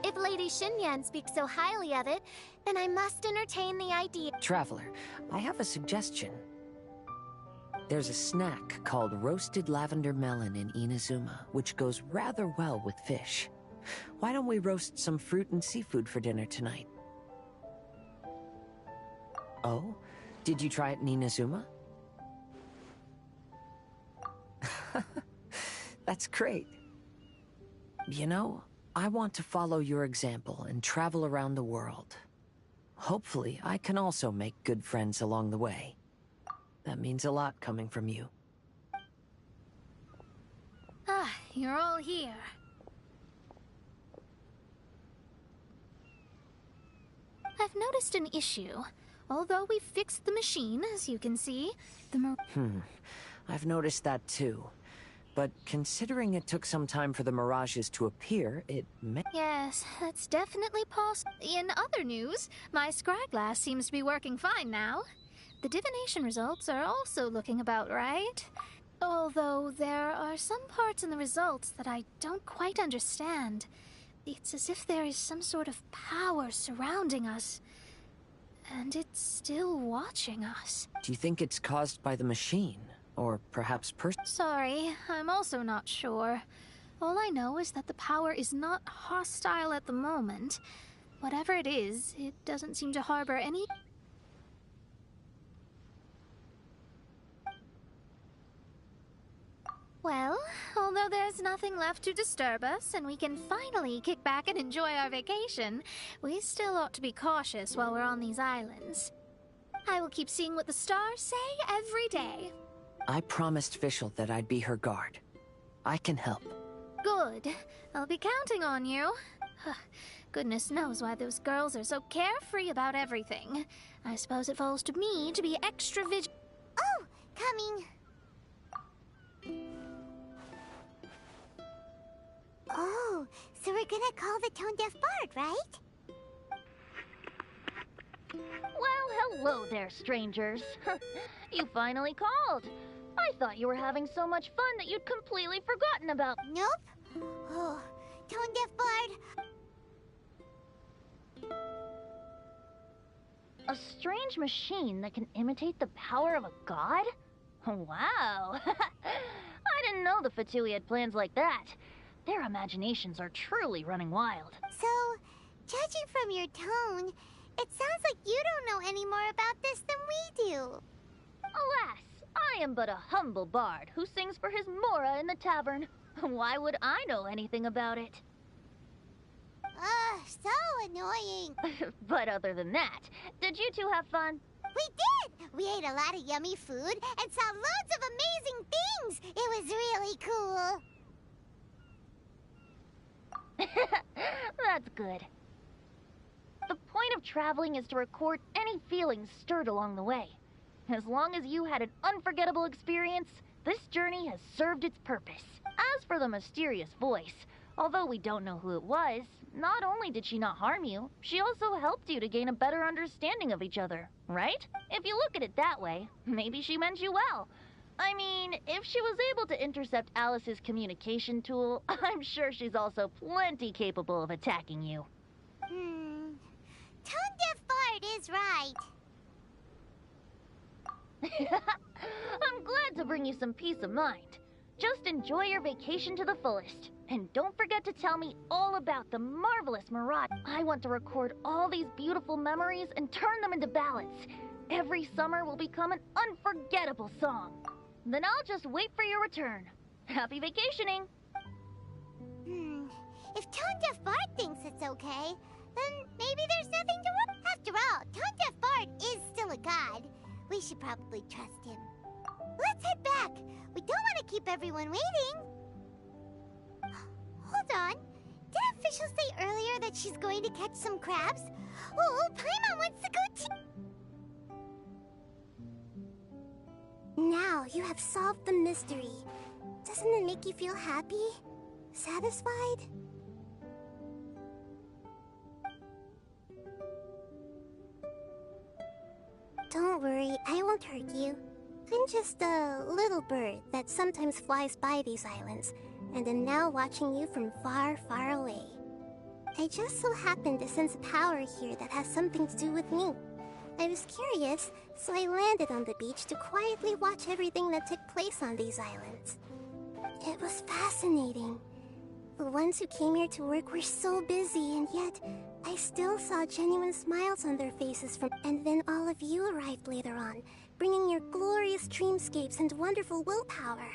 If Lady Xinyan speaks so highly of it, then I must entertain the idea. Traveler, I have a suggestion. There's a snack called roasted lavender melon in Inazuma, which goes rather well with fish. Why don't we roast some fruit and seafood for dinner tonight? Oh? Did you try it in Inazuma? That's great. You know, I want to follow your example and travel around the world. Hopefully, I can also make good friends along the way. That means a lot coming from you. Ah, you're all here. I've noticed an issue. Although we've fixed the machine, as you can see, I've noticed that too. But considering it took some time for the mirages to appear, it may... Yes, that's definitely possible. In other news, my scryglass seems to be working fine now. The divination results are also looking about right. Although there are some parts in the results that I don't quite understand. It's as if there is some sort of power surrounding us. And it's still watching us. Do you think it's caused by the machine? Or perhaps Sorry, I'm also not sure. All I know is that the power is not hostile at the moment. Whatever it is, it doesn't seem to harbor any... Well, although there's nothing left to disturb us and we can finally kick back and enjoy our vacation, we still ought to be cautious while we're on these islands. I will keep seeing what the stars say every day. I promised Fischl that I'd be her guard. I can help. Good. I'll be counting on you. Goodness knows why those girls are so carefree about everything. I suppose it falls to me to be extra vigilant. Oh, coming. Oh, so we're gonna call the tone-deaf bard, right? Well, hello there, strangers. You finally called. I thought you were having so much fun that you'd completely forgotten about... Nope. Oh, tone-deaf bard. A strange machine that can imitate the power of a god? Wow. I didn't know the Fatui had plans like that. Their imaginations are truly running wild. So, judging from your tone, it sounds like you don't know any more about this than we do. Alas, I am but a humble bard who sings for his Mora in the tavern. Why would I know anything about it? Ugh, so annoying. But other than that, did you two have fun? We did! We ate a lot of yummy food and saw loads of amazing things. It was really cool. That's good. The point of traveling is to record any feelings stirred along the way. As long as you had an unforgettable experience, this journey has served its purpose. As for the mysterious voice, although we don't know who it was, not only did she not harm you, she also helped you to gain a better understanding of each other, right? If you look at it that way, maybe she meant you well. I mean, if she was able to intercept Alice's communication tool, I'm sure she's also plenty capable of attacking you. Tone Deaf Bard is right. I'm glad to bring you some peace of mind. Just enjoy your vacation to the fullest. And don't forget to tell me all about the marvelous Mirage. I want to record all these beautiful memories and turn them into ballads. Every summer will become an unforgettable song. Then I'll just wait for your return. Happy vacationing! If Tone Deaf Bard thinks it's okay, then maybe there's nothing to worry. After all, Tone Deaf Bard is still a god. We should probably trust him. Let's head back. We don't want to keep everyone waiting. Hold on. Did officials say earlier that she's going to catch some crabs? Oh, Paimon wants to go too. Now you have solved the mystery. Doesn't it make you feel happy? Satisfied? Don't worry, I won't hurt you. I'm just a little bird that sometimes flies by these islands, and am now watching you from far, far away. I just so happened to sense a power here that has something to do with me. I was curious, so I landed on the beach to quietly watch everything that took place on these islands. It was fascinating. The ones who came here to work were so busy, and yet I still saw genuine smiles on their faces And then all of you arrived later on, bringing your glorious dreamscapes and wonderful willpower.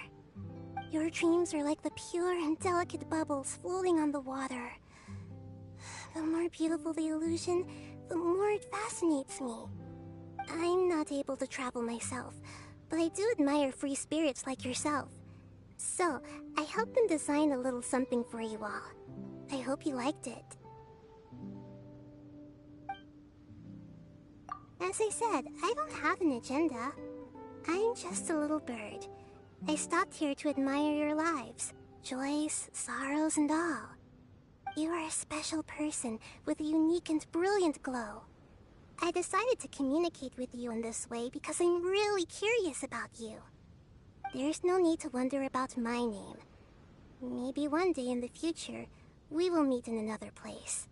Your dreams are like the pure and delicate bubbles floating on the water. The more beautiful the illusion, the more it fascinates me. I'm not able to travel myself, but I do admire free spirits like yourself. So, I helped them design a little something for you all. I hope you liked it. As I said, I don't have an agenda. I'm just a little bird. I stopped here to admire your lives, joys, sorrows, and all. You are a special person with a unique and brilliant glow. I decided to communicate with you in this way because I'm really curious about you. There's no need to wonder about my name. Maybe one day in the future, we will meet in another place.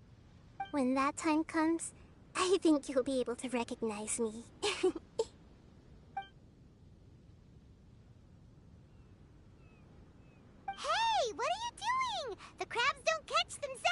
When that time comes, I think you'll be able to recognize me. Hey, what are you doing? The crabs don't catch themselves!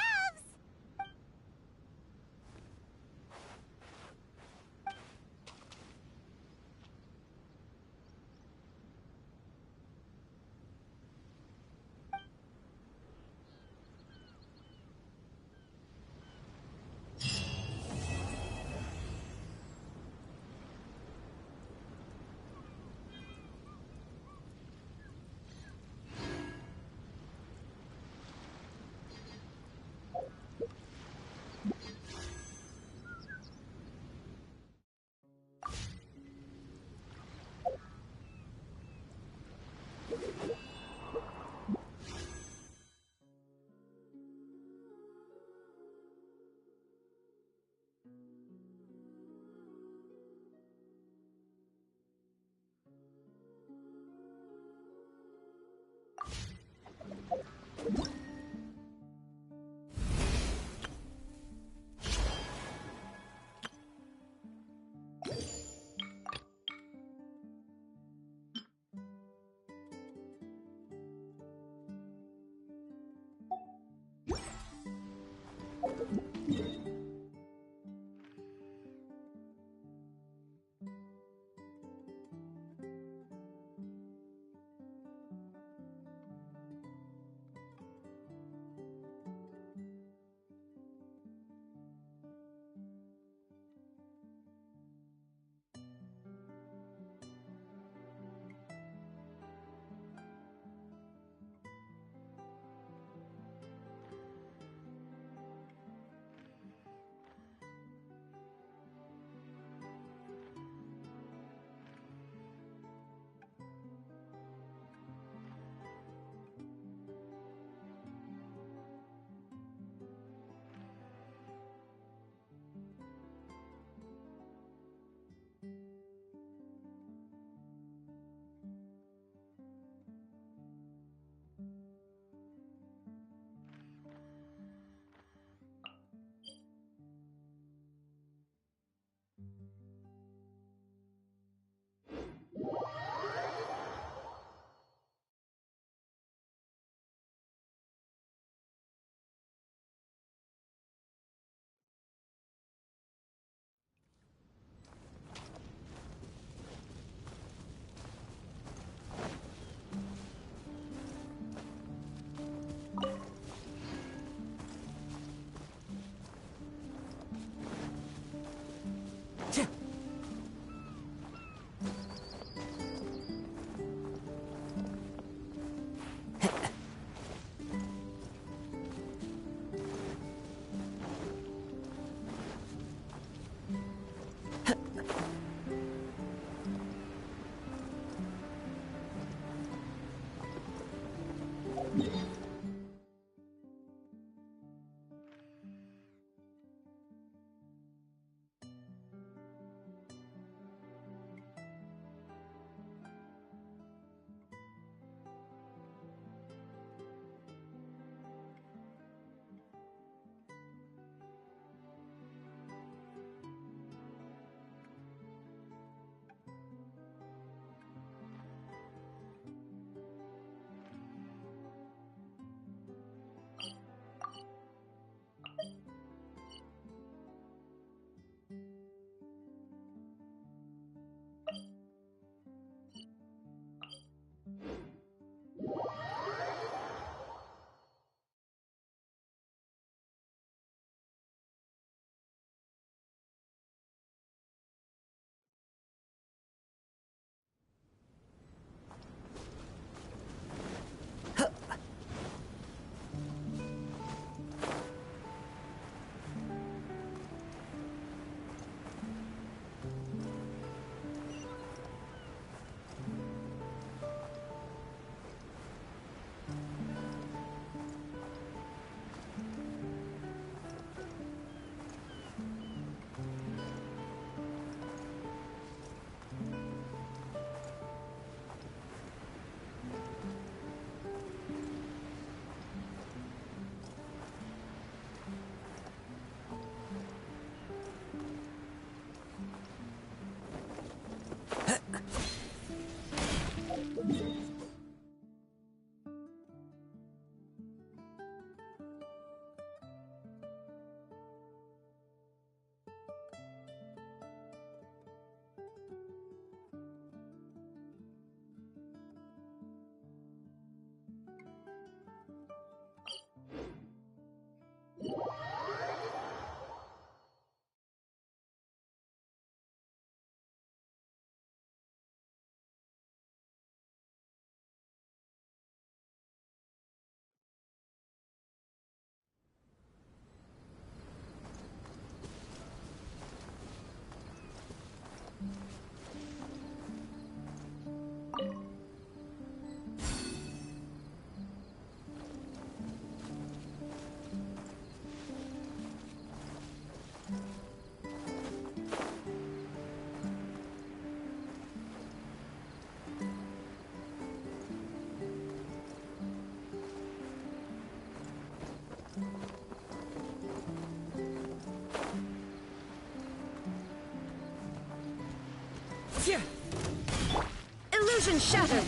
Illusion shattered!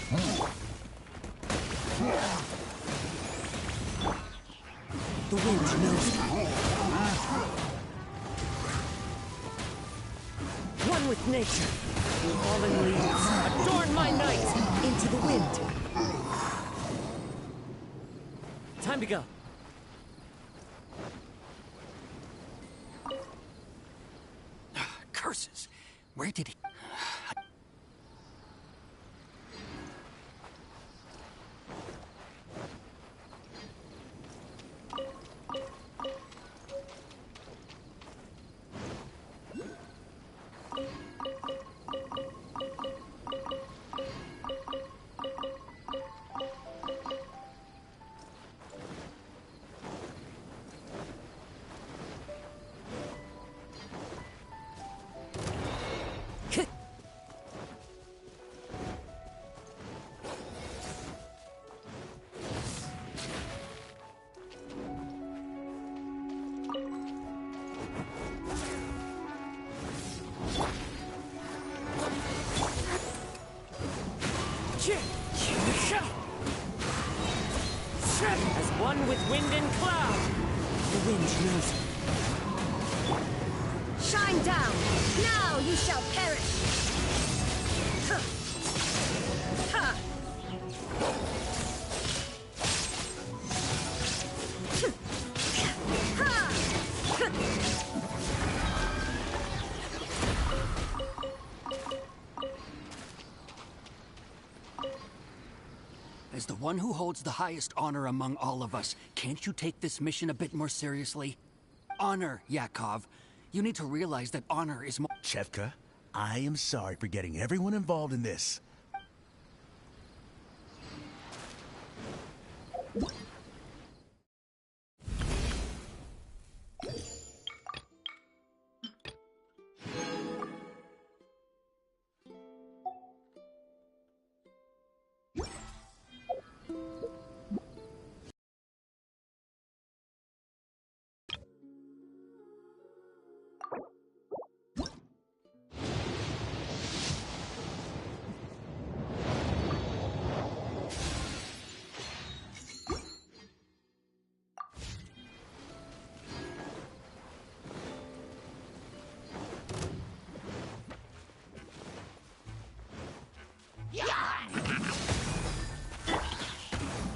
The wind knows me. One with nature. Fallen leaves, adorn my night into the wind. Time to go. Curses! Where did he... As one with wind and cloud, the wind knows me. Shine down! Now you shall perish! Ha! Ha! As the one who holds the highest honor among all of us, can't you take this mission a bit more seriously? Honor, Yakov. You need to realize that honor is more— Chevka, I am sorry for getting everyone involved in this.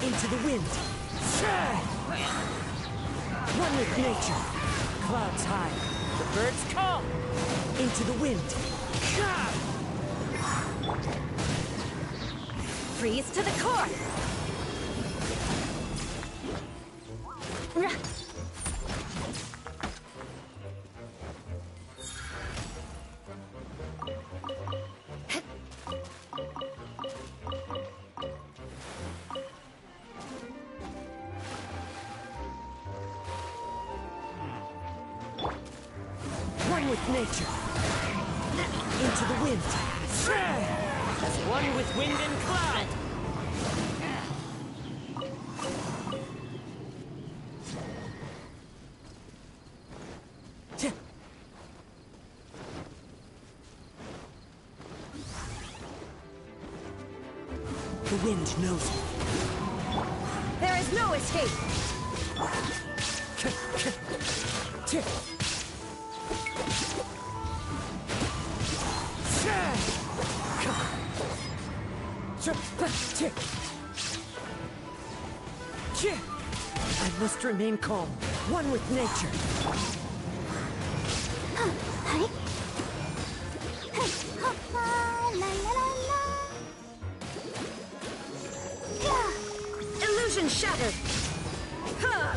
Into the wind. One with nature. Clouds high. The birds call. Into the wind. Freeze to the core! One with nature. Into the wind. As one with wind and cloud. The wind knows me. There is no escape! I must remain calm. One with nature. Illusion shattered! Ha!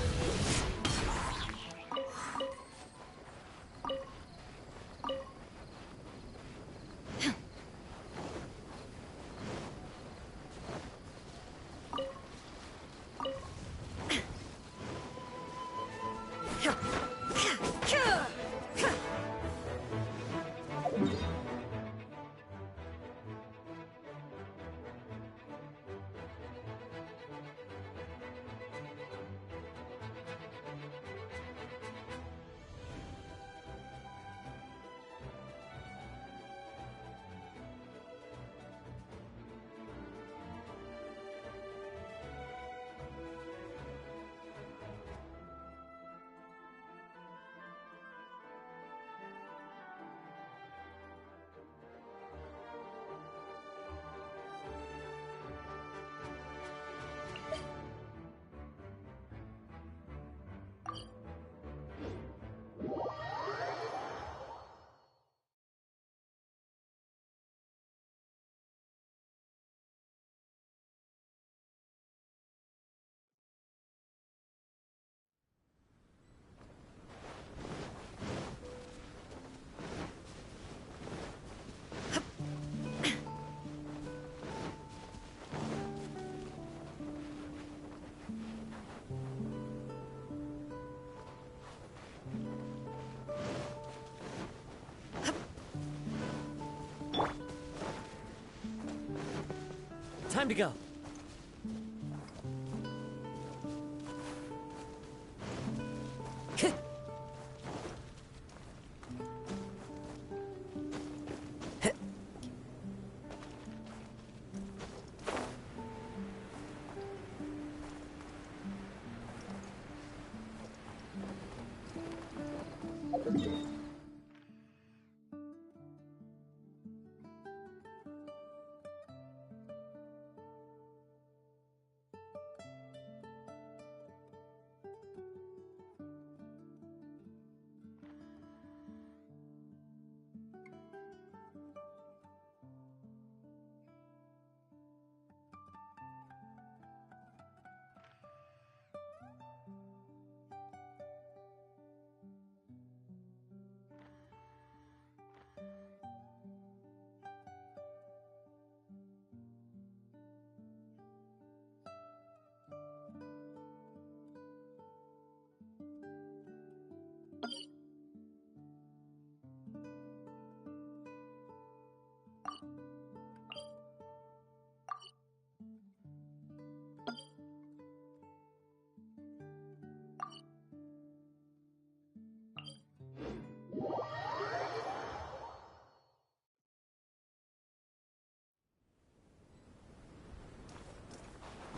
Time to go.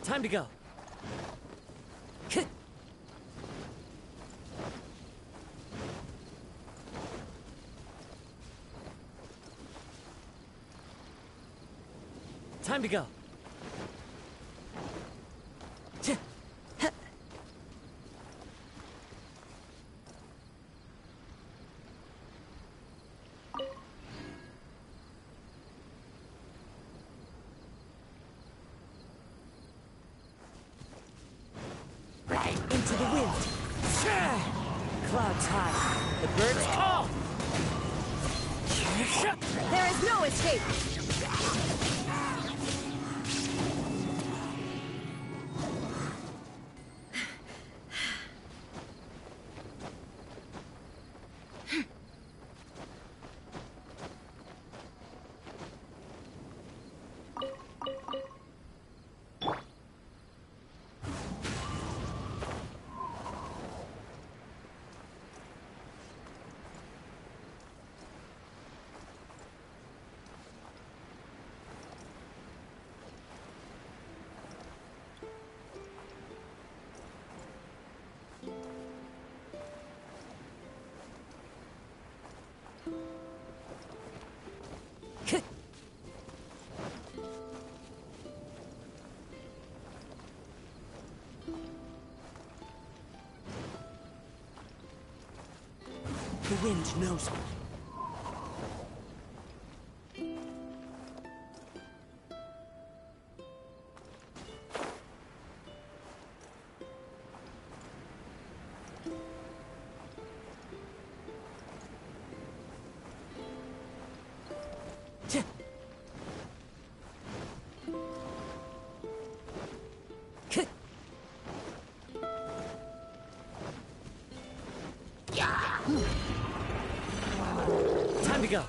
Time to go. Time to go. Into the wind. Clouds high. The birds call. There is no escape! The wind knows me. Time to go.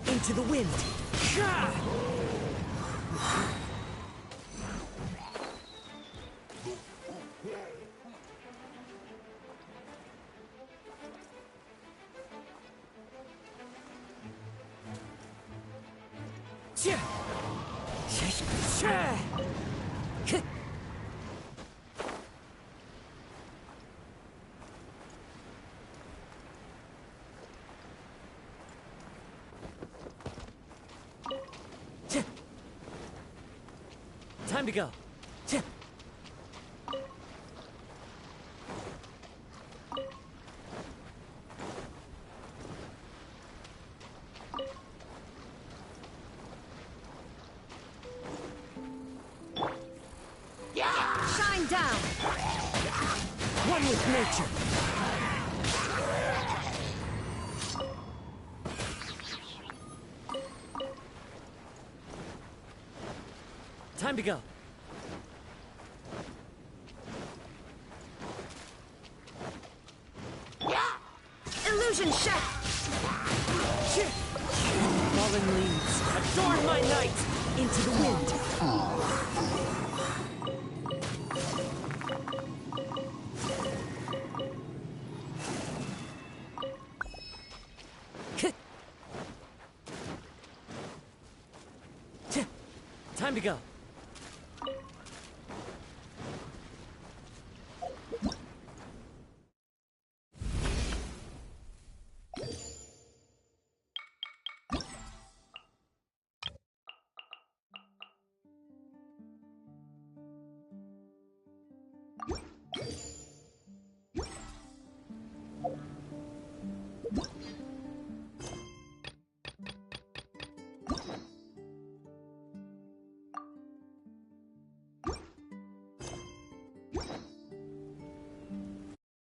Into the wind. Time to go. Shine down! One with nature. Time to go. Illusion shatter! Fall fallen leaves, adorn my night into the wind. Time to go.